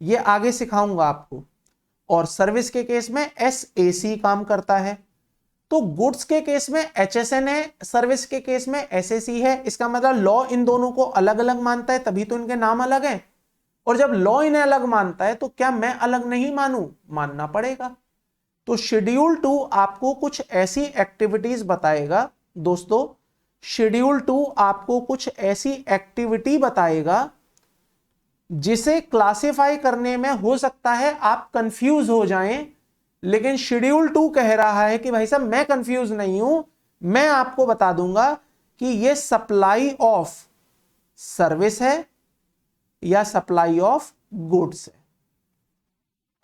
ये आगे सिखाऊंगा आपको, और सर्विस के केस में SAC काम करता है। तो गुड्स के केस में HSN है, सर्विस के केस में SAC है। इसका मतलब लॉ इन दोनों को अलग अलग मानता है, तभी तो इनके नाम अलग हैं। और जब लॉ इन्हें अलग मानता है तो क्या मैं अलग नहीं मानूं? मानना पड़ेगा। तो शेड्यूल 2 आपको कुछ ऐसी एक्टिविटीज बताएगा दोस्तों, शेड्यूल 2 आपको कुछ ऐसी एक्टिविटी बताएगा जिसे क्लासिफाई करने में हो सकता है आप कंफ्यूज हो जाएं, लेकिन शेड्यूल 2 कह रहा है कि भाई साहब मैं कंफ्यूज नहीं हूं, मैं आपको बता दूंगा कि ये सप्लाई ऑफ सर्विस है या सप्लाई ऑफ गुड्स है।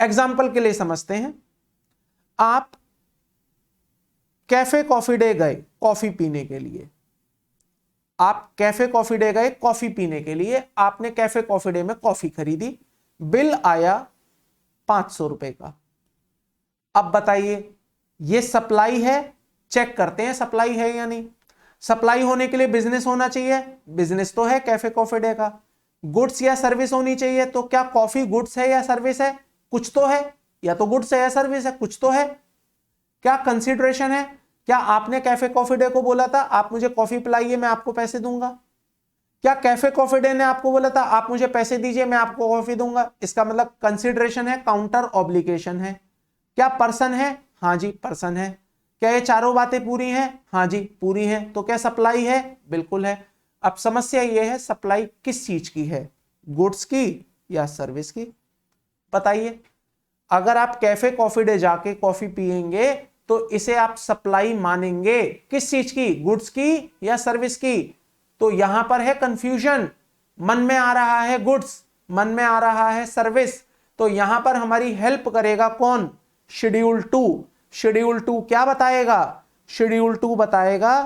एग्जाम्पल के लिए समझते हैं, आप कैफे कॉफी डे गए कॉफी पीने के लिए। आप कैफे कॉफी डे गए कॉफी पीने के लिए, आपने कैफे कॉफी डे में कॉफी खरीदी, बिल आया 500 रुपए का। अब बताइए ये सप्लाई है? चेक करते हैं सप्लाई है या नहीं। सप्लाई होने के लिए बिजनेस होना चाहिए, बिजनेस तो है कैफे कॉफी डे का। गुड्स या सर्विस होनी चाहिए, तो क्या कॉफी गुड्स है या सर्विस है? कुछ तो है, या तो गुड्स है या सर्विस है, कुछ तो है। क्या कंसीडरेशन है? क्या आपने कैफे कॉफी डे को बोला था आप मुझे कॉफी पिलाइए मैं आपको पैसे दूंगा? क्या कैफे कॉफी डे ने आपको बोला था आप मुझे पैसे दीजिए मैं आपको कॉफी दूंगा? इसका मतलब कंसीडरेशन है, काउंटर ऑब्लिगेशन है। क्या पर्सन है? हाँ जी पर्सन है। क्या ये चारों बातें पूरी हैं? हाँ जी पूरी हैं। तो क्या सप्लाई है? बिल्कुल है। अब समस्या यह है सप्लाई किस चीज की है, गुड्स की या सर्विस की? बताइए। अगर आप कैफे कॉफी डे जाके कॉफी पिएंगे तो इसे आप सप्लाई मानेंगे किस चीज की, गुड्स की या सर्विस की? तो यहां पर है कंफ्यूजन, मन में आ रहा है गुड्स, मन में आ रहा है सर्विस। तो यहां पर हमारी हेल्प करेगा कौन? शेड्यूल 2। शेड्यूल 2 क्या बताएगा? शेड्यूल 2 बताएगा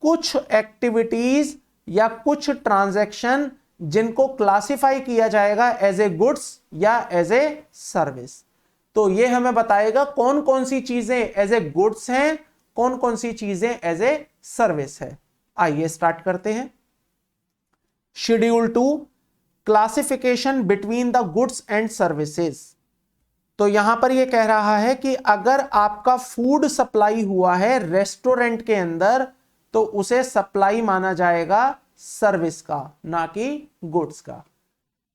कुछ एक्टिविटीज या कुछ ट्रांजैक्शन जिनको क्लासिफाई किया जाएगा एज ए गुड्स या एज ए सर्विस। तो ये हमें बताएगा कौन कौन सी चीजें एज ए गुड्स हैं, कौन कौन सी चीजें एज ए सर्विस है। आइए स्टार्ट करते हैं। Schedule 2 classification between the goods and services. तो यहां पर यह कह रहा है कि अगर आपका फूड सप्लाई हुआ है रेस्टोरेंट के अंदर तो उसे सप्लाई माना जाएगा सर्विस का, ना कि गुड्स का।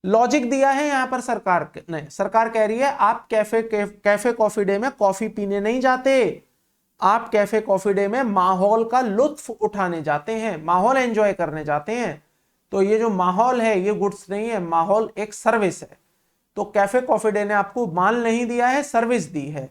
लॉजिक दिया है यहां पर सरकार ने, सरकार कह रही है आप कैफे कॉफी डे में कॉफी पीने नहीं जाते, आप कैफे कॉफी डे में माहौल का लुत्फ उठाने जाते हैं, माहौल एंजॉय करने जाते हैं। तो ये जो माहौल है ये गुड्स नहीं है, माहौल एक सर्विस है। तो कैफे कॉफी डे ने आपको माल नहीं दिया है, सर्विस दी है,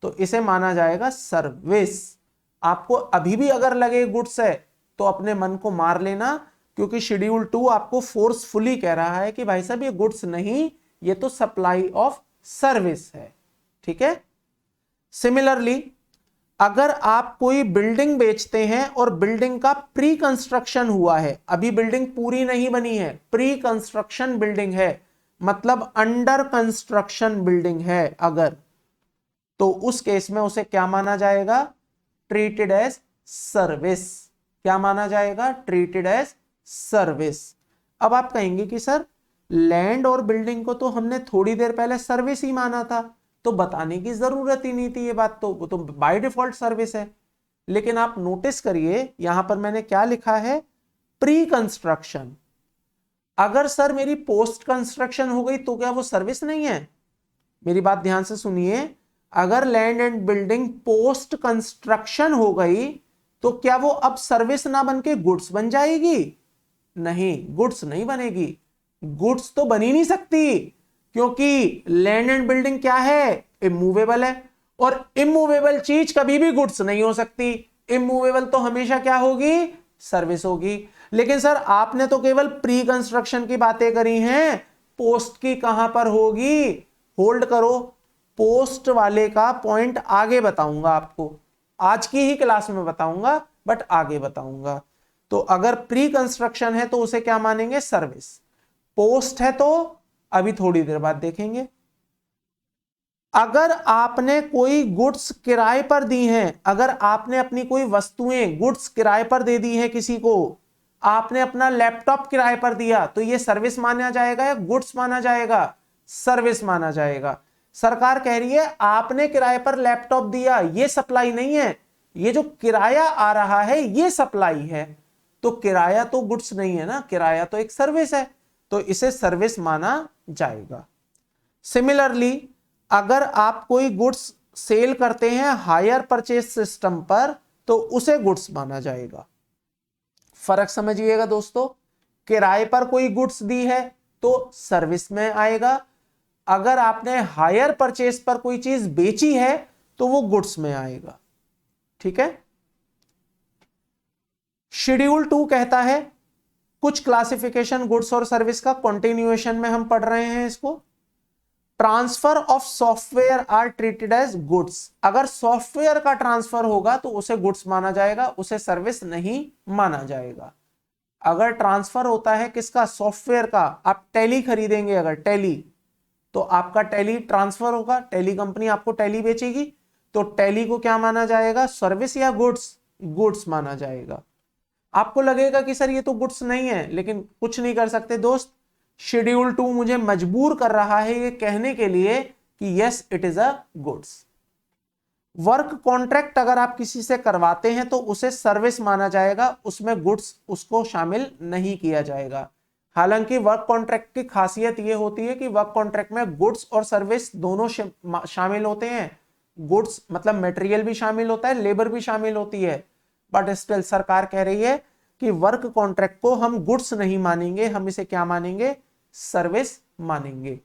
तो इसे माना जाएगा सर्विस। आपको अभी भी अगर लगे गुड्स है तो अपने मन को मार लेना, क्योंकि शेड्यूल 2 आपको फोर्सफुली कह रहा है कि भाई साहब ये गुड्स नहीं, ये तो सप्लाई ऑफ सर्विस है। ठीक है। सिमिलरली अगर आप कोई बिल्डिंग बेचते हैं और बिल्डिंग का प्री कंस्ट्रक्शन हुआ है, अभी बिल्डिंग पूरी नहीं बनी है, प्री कंस्ट्रक्शन बिल्डिंग है, मतलब अंडर कंस्ट्रक्शन बिल्डिंग है अगर, तो उस केस में उसे क्या माना जाएगा? Treated as service. क्या माना जाएगा? Treated as service. अब आप कहेंगे कि सर लैंड और बिल्डिंग को तो हमने थोड़ी देर पहले सर्विस ही माना था, तो बताने की जरूरत ही नहीं थी, ये बात तो वो तो बाय डिफॉल्ट सर्विस है। लेकिन आप नोटिस करिए यहां पर मैंने क्या लिखा है? Pre construction. अगर सर मेरी पोस्ट कंस्ट्रक्शन हो गई तो क्या वो सर्विस नहीं है? मेरी बात ध्यान से सुनिए, अगर land and building post construction हो गई तो क्या वो अब सर्विस ना बन के गुड्स बन जाएगी? नहीं, गुड्स नहीं बनेगी। गुड्स तो बन ही नहीं सकती, क्योंकि लैंड एंड बिल्डिंग क्या है? इमूवेबल है, और इमूवेबल चीज कभी भी गुड्स नहीं हो सकती। इमूवेबल तो हमेशा क्या होगी? सर्विस होगी। लेकिन सर आपने तो केवल प्री कंस्ट्रक्शन की बातें करी हैं, पोस्ट की कहां पर होगी? होल्ड करो, पोस्ट वाले का पॉइंट आगे बताऊंगा आपको, आज की ही क्लास में बताऊंगा, बट आगे बताऊंगा। तो अगर प्री कंस्ट्रक्शन है तो उसे क्या मानेंगे? सर्विस। पोस्ट है तो अभी थोड़ी देर बाद देखेंगे। अगर आपने कोई गुड्स किराए पर दी हैं, अगर आपने अपनी कोई वस्तुएं गुड्स किराए पर दे दी है किसी को, आपने अपना लैपटॉप किराए पर दिया, तो ये सर्विस माना जाएगा या गुड्स माना जाएगा? सर्विस माना जाएगा। सरकार कह रही है आपने किराए पर लैपटॉप दिया, ये सप्लाई नहीं है, ये जो किराया आ रहा है ये सप्लाई है। तो किराया तो गुड्स नहीं है ना, किराया तो एक सर्विस है, तो इसे सर्विस माना जाएगा। सिमिलरली अगर आप कोई गुड्स सेल करते हैं हायर परचेज सिस्टम पर, तो उसे गुड्स माना जाएगा। फर्क समझिएगा दोस्तों, किराए पर कोई गुड्स दी है तो सर्विस में आएगा, अगर आपने हायर परचेज पर कोई चीज बेची है तो वो गुड्स में आएगा। ठीक है। शेड्यूल 2 कहता है कुछ क्लासिफिकेशन गुड्स और सर्विस का, कंटिन्यूएशन में हम पढ़ रहे हैं इसको। Transfer of software are treated as goods. अगर सॉफ्टवेयर का ट्रांसफर होगा तो उसे गुड्स माना जाएगा, उसे सर्विस नहीं माना जाएगा। अगर ट्रांसफर होता है किसका? सॉफ्टवेयर का। आप टैली खरीदेंगे, अगर टैली, तो आपका टैली ट्रांसफर होगा, टैली कंपनी आपको टैली बेचेगी, तो टैली को क्या माना जाएगा? सर्विस या गुड्स? गुड्स माना जाएगा। आपको लगेगा कि सर ये तो गुड्स नहीं है, लेकिन कुछ नहीं कर सकते दोस्त, शेड्यूल 2 मुझे मजबूर कर रहा है ये कहने के लिए कि yes it is a goods. Work contract अगर आप किसी से करवाते हैं तो उसे सर्विस माना जाएगा, उसमें गुड्स उसको शामिल नहीं किया जाएगा। हालांकि वर्क कॉन्ट्रैक्ट की खासियत यह होती है कि वर्क कॉन्ट्रैक्ट में गुड्स और सर्विस दोनों शामिल होते हैं। गुड्स मतलब मटेरियल भी शामिल होता है, लेबर भी शामिल होती है, बट स्टिल सरकार कह रही है कि वर्क कॉन्ट्रैक्ट को हम गुड्स नहीं मानेंगे, हम इसे क्या मानेंगे? सर्विस मानेंगे।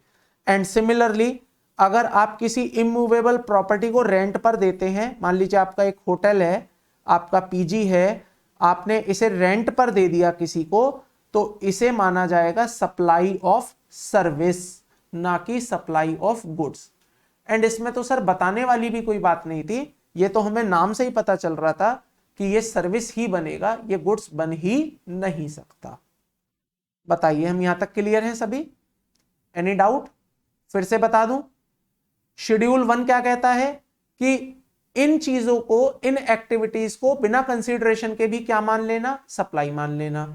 एंड सिमिलरली अगर आप किसी इमूवेबल प्रॉपर्टी को रेंट पर देते हैं, मान लीजिए आपका एक होटल है, आपका पीजी है, आपने इसे रेंट पर दे दिया किसी को, तो इसे माना जाएगा सप्लाई ऑफ सर्विस, ना कि सप्लाई ऑफ गुड्स। एंड इसमें तो सर बताने वाली भी कोई बात नहीं थी, ये तो हमें नाम से ही पता चल रहा था कि ये सर्विस ही बनेगा, ये गुड्स बन ही नहीं सकता। बताइए हम यहां तक क्लियर हैं सभी? Any doubt? फिर से बता दूं, शेड्यूल 1 क्या कहता है कि इन चीजों को, इन एक्टिविटीज को बिना कंसीडरेशन के भी क्या मान लेना? सप्लाई मान लेना।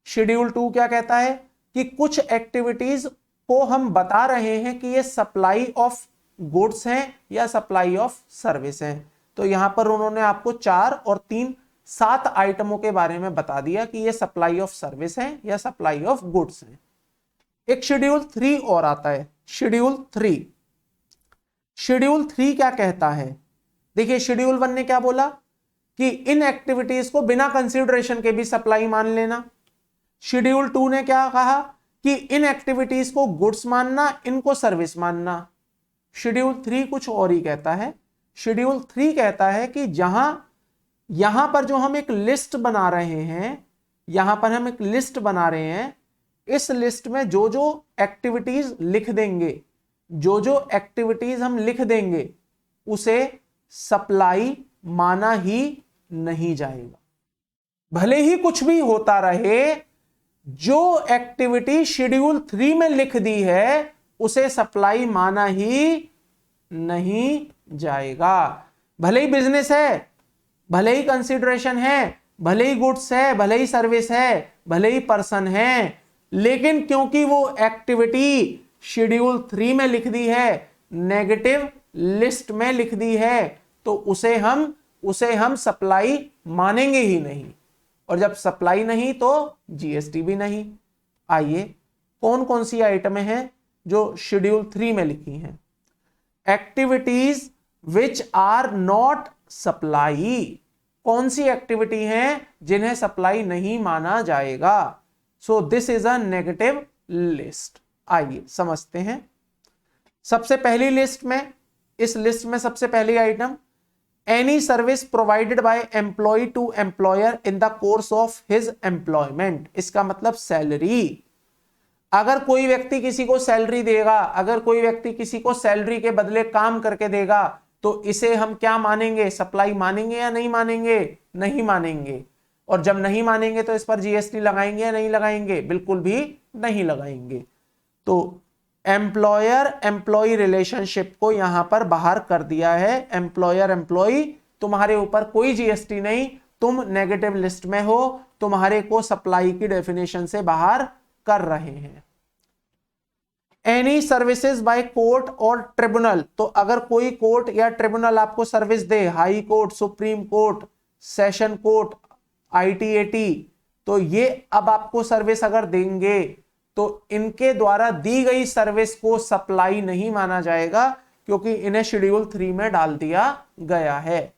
शेड्यूल 2 क्या कहता है कि कुछ एक्टिविटीज को हम बता रहे हैं कि ये सप्लाई ऑफ गुड्स हैं या सप्लाई ऑफ सर्विस हैं। तो यहां पर उन्होंने आपको 4 और 3 7 आइटमों के बारे में बता दिया कि ये सप्लाई ऑफ सर्विस है या सप्लाई ऑफ गुड्स है। एक शेड्यूल 3 और आता है, शेड्यूल 3। शेड्यूल 3 क्या कहता है? देखिए शेड्यूल 1 ने क्या बोला कि इन एक्टिविटीज को बिना कंसीडरेशन के भी सप्लाई मान लेना। शेड्यूल 2 ने क्या कहा कि इन एक्टिविटीज को गुड्स मानना, इनको सर्विस मानना। शेड्यूल 3 कुछ और ही कहता है। शेड्यूल 3 कहता है कि यहां पर जो हम एक लिस्ट बना रहे हैं, यहां पर हम एक लिस्ट बना रहे हैं, इस लिस्ट में जो जो एक्टिविटीज लिख देंगे, जो जो एक्टिविटीज हम लिख देंगे उसे सप्लाई माना ही नहीं जाएगा। भले ही कुछ भी होता रहे, जो एक्टिविटी शेड्यूल 3 में लिख दी है उसे सप्लाई माना ही नहीं जाएगा। भले ही बिजनेस है, भले ही कंसिडरेशन है, भले ही गुड्स है, भले ही सर्विस है, भले ही पर्सन है, लेकिन क्योंकि वो एक्टिविटी शेड्यूल 3 में लिख दी है, नेगेटिव लिस्ट में लिख दी है, तो उसे हम सप्लाई मानेंगे ही नहीं। और जब सप्लाई नहीं तो जीएसटी भी नहीं। आइए कौन कौन सी आइटमें हैं जो शेड्यूल 3 में लिखी हैं। Activities which are not supply, कौन सी एक्टिविटी हैं जिन्हें सप्लाई नहीं माना जाएगा। So this is a negative list. आइए समझते हैं। सबसे पहली लिस्ट में, इस लिस्ट में सबसे पहली item, any service provided by employee to employer in the course of his employment. इसका मतलब सैलरी। अगर कोई व्यक्ति किसी को सैलरी देगा, अगर कोई व्यक्ति किसी को सैलरी के बदले काम करके देगा, तो इसे हम क्या मानेंगे, सप्लाई मानेंगे या नहीं मानेंगे? नहीं मानेंगे। और जब नहीं मानेंगे तो इस पर जीएसटी लगाएंगे या नहीं लगाएंगे? बिल्कुल भी नहीं लगाएंगे। तो एम्प्लॉयर एम्प्लॉय रिलेशनशिप को यहां पर बाहर कर दिया है। एम्प्लॉयर एम्प्लॉय, तुम्हारे ऊपर कोई जीएसटी नहीं, तुम नेगेटिव लिस्ट में हो, तुम्हारे को सप्लाई की डेफिनेशन से बाहर कर रहे हैं। एनी सर्विसेज बाय कोर्ट और ट्रिब्यूनल, तो अगर कोई कोर्ट या ट्रिब्यूनल आपको सर्विस दे, high court, supreme court, session court, ITAT, तो ये अब आपको सर्विस अगर देंगे तो इनके द्वारा दी गई सर्विस को सप्लाई नहीं माना जाएगा, क्योंकि इन्हें शेड्यूल 3 में डाल दिया गया है।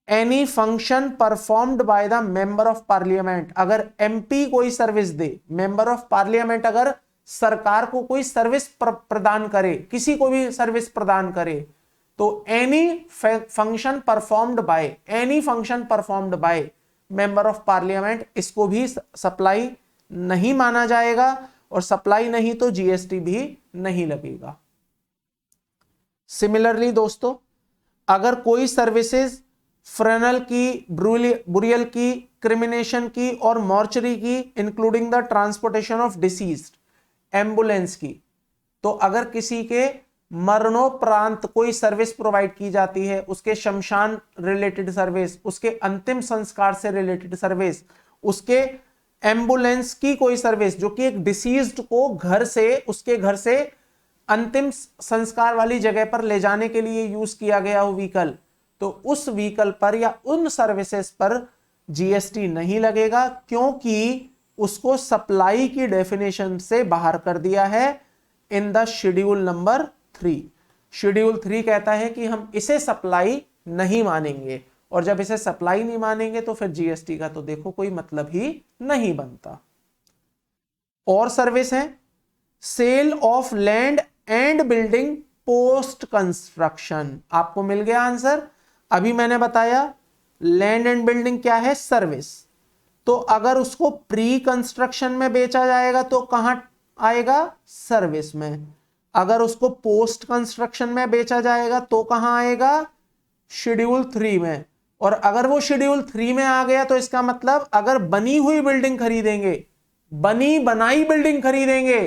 Any function performed by the member of parliament, अगर एमपी कोई service they, member of parliament अगर सरकार को कोई सर्विस प्रदान करे, किसी को भी सर्विस प्रदान करे, तो any function performed by, any function performed by member of parliament, इसको भी सप्लाई नहीं माना जाएगा। और सप्लाई नहीं तो जीएसटी भी नहीं लगेगा। सिमिलरली दोस्तों, अगर कोई सर्विसेज फ्रेनल की, बुरियल की, क्रिमिनेशन की और मॉर्चरी की, including the transportation of deceased, ambulance की, तो अगर किसी के मरणोपरांत कोई सर्विस प्रोवाइड की जाती है, उसके शमशान रिलेटेड सर्विस, उसके अंतिम संस्कार से रिलेटेड सर्विस, उसके एम्बुलेंस की कोई सर्विस, जो कि एक डिसीज्ड को घर से, उसके घर से अंतिम संस्कार वाली जगह पर ले जाने के लिए यूज किया गया हो व्हीकल, तो उस व्हीकल पर या उन सर्विसेज पर जीएसटी नहीं लगेगा, क्योंकि उसको सप्लाई की डेफिनेशन से बाहर कर दिया है in the schedule number 3। Schedule 3 कहता है कि हम इसे सप्लाई नहीं मानेंगे, और जब इसे सप्लाई नहीं मानेंगे तो फिर जीएसटी का तो देखो कोई मतलब ही नहीं बनता। और सर्विस है sale of land and building post construction. आपको मिल गया आंसर। अभी मैंने बताया लैंड एंड बिल्डिंग क्या है, सर्विस। तो अगर उसको प्री कंस्ट्रक्शन में बेचा जाएगा तो कहां आएगा, सर्विस में। अगर उसको पोस्ट कंस्ट्रक्शन में बेचा जाएगा तो कहां आएगा, शेड्यूल 3 में। और अगर वो शेड्यूल 3 में आ गया तो इसका मतलब अगर बनी हुई बिल्डिंग खरीदेंगे, बनी बनाई बिल्डिंग खरीदेंगे,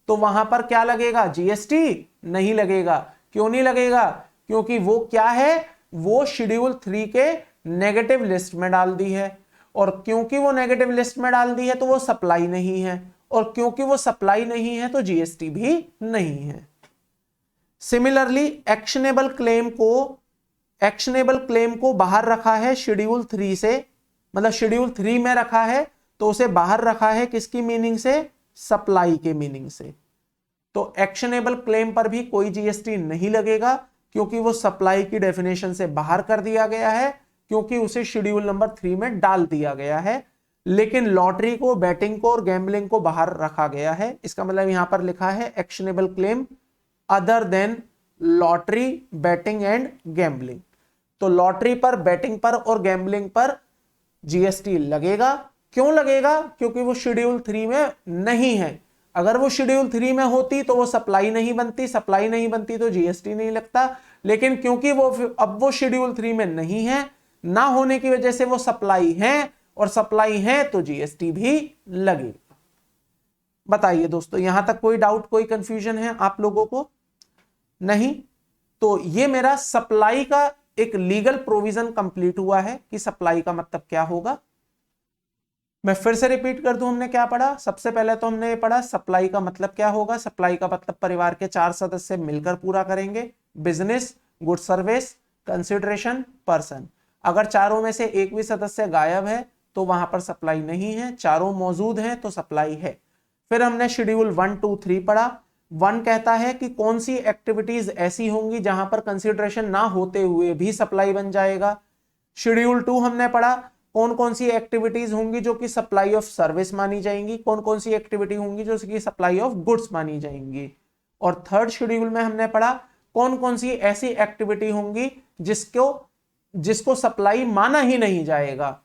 तो वहां पर क्या लगेगा, जीएसटी नहीं लगेगा। क्यों नहीं लगेगा, क्योंकि वो क्या है, वो शेड्यूल 3 के नेगेटिव लिस्ट में डाल दी है, और क्योंकि वो नेगेटिव लिस्ट में डाल दी है तो वो सप्लाई नहीं है, और क्योंकि वो सप्लाई नहीं है तो जीएसटी भी नहीं है। सिमिलरली एक्शनेबल क्लेम को बाहर रखा है शेड्यूल 3 से, मतलब शेड्यूल 3 में रखा है तो उसे बाहर रखा है किसकी मीनिंग से, सप्लाई के मीनिंग से। तो एक्शनेबल क्लेम पर भी कोई जीएसटी नहीं लगेगा, क्योंकि वो सप्लाई की डेफिनेशन से बाहर कर दिया गया है, क्योंकि उसे शेड्यूल नंबर 3 में डाल दिया गया है। लेकिन लॉटरी को, बैटिंग को और गैम्बलिंग को बाहर रखा गया है। इसका मतलब यहां पर लिखा है actionable claim other than lottery, batting and gambling. तो लॉटरी पर, बैटिंग पर और गैम्बलिंग पर जीएसटी लगेगा। क्यों लगेगा, क्योंकि वो शेड्यूल 3 में नहीं है। अगर वो शेड्यूल 3 में होती तो वो सप्लाई नहीं बनती, सप्लाई नहीं बनती तो जीएसटी नहीं लगता, लेकिन क्योंकि वो अब वो शेड्यूल 3 में नहीं है, ना होने की वजह से वो सप्लाई है, और सप्लाई है तो जीएसटी भी लगेगा। बताइए दोस्तों, यहां तक कोई डाउट, कोई कंफ्यूजन है आप लोगों को? नहीं? तो ये मेरा सप्लाई का एक लीगल प्रोविजन कंप्लीट हुआ है कि सप्लाई का मतलब क्या होगा। मैं फिर से रिपीट कर दूं, हमने क्या पढ़ा? सबसे पहले तो हमने ये पढ़ा सप्लाई का मतलब क्या होगा। सप्लाई का मतलब परिवार के 4 सदस्य मिलकर पूरा करेंगे। Business, good service, consideration, person. अगर चारों में से एक भी सदस्य गायब है तो वहां पर सप्लाई नहीं है, चारों मौजूद हैं तो सप्लाई है। फिर हमने शेड्यूल 1, 2, 3 पढ़ा। 1 कहता है कि कौन सी एक्टिविटीज ऐसी होंगी जहां पर कंसिडरेशन ना होते हुए भी सप्लाई बन जाएगा। शेड्यूल 2 हमने पढ़ा, कौन कौन सी एक्टिविटीज होंगी जो कि सप्लाई ऑफ सर्विस मानी जाएंगी, कौन कौन सी एक्टिविटी होंगी जो कि सप्लाई ऑफ गुड्स मानी जाएंगी। और थर्ड शेड्यूल में हमने पढ़ा कौन कौन सी ऐसी एक्टिविटी होंगी जिसको सप्लाई माना ही नहीं जाएगा।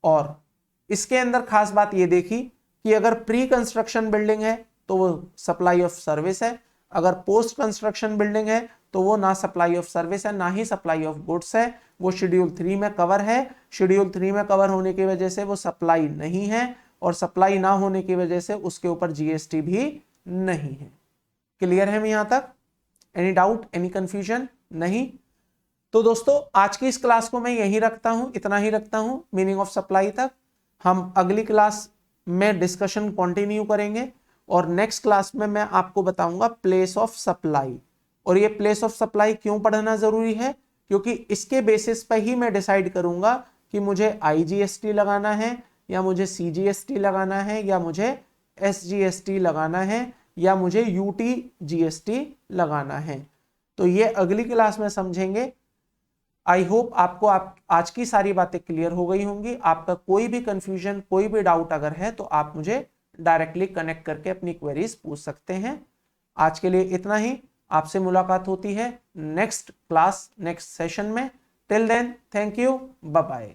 और इसके अंदर खास बात यह देखी कि अगर प्री कंस्ट्रक्शन बिल्डिंग है तो वो सप्लाई ऑफ सर्विस है, अगर पोस्ट कंस्ट्रक्शन बिल्डिंग है तो वो ना सप्लाई ऑफ सर्विस है ना ही सप्लाई ऑफ गुड्स है, वो शेड्यूल 3 में कवर है। शेड्यूल 3 में कवर होने की वजह से वो सप्लाई नहीं है, और सप्लाई ना होने की वजह से उसके ऊपर जीएसटी भी नहीं है। क्लियर है यहां तक? Any doubt, any confusion? नहीं? तो दोस्तों आज की इस क्लास को मैं यही रखता हूं, इतना ही रखता हूं, मीनिंग ऑफ सप्लाई तक। हम अगली क्लास में डिस्कशन कंटिन्यू करेंगे, और नेक्स्ट क्लास में मैं आपको बताऊंगा प्लेस ऑफ सप्लाई। और ये प्लेस ऑफ सप्लाई क्यों पढ़ना जरूरी है? क्योंकि इसके बेसिस पर ही मैं डिसाइड करूंगा कि मुझे आईजीएसटी लगाना है, या मुझे सीजीएसटी लगाना है, या मुझे एसजीएसटी लगाना है, या मुझे यूटीजीएसटी लगाना है। तो ये अगली क्लास में समझेंगे। आई होप आपको आज की सारी बातें क्लियर हो गई होंगी। आपका कोई भी कंफ्यूजन, कोई भी डाउट अगर है तो आप मुझे डायरेक्टली कनेक्ट करके अपनी क्वेरीज पूछ सकते हैं। आज के लिए इतना ही। आपसे मुलाकात होती है नेक्स्ट क्लास, नेक्स्ट सेशन में। Till then, thank you, bye bye.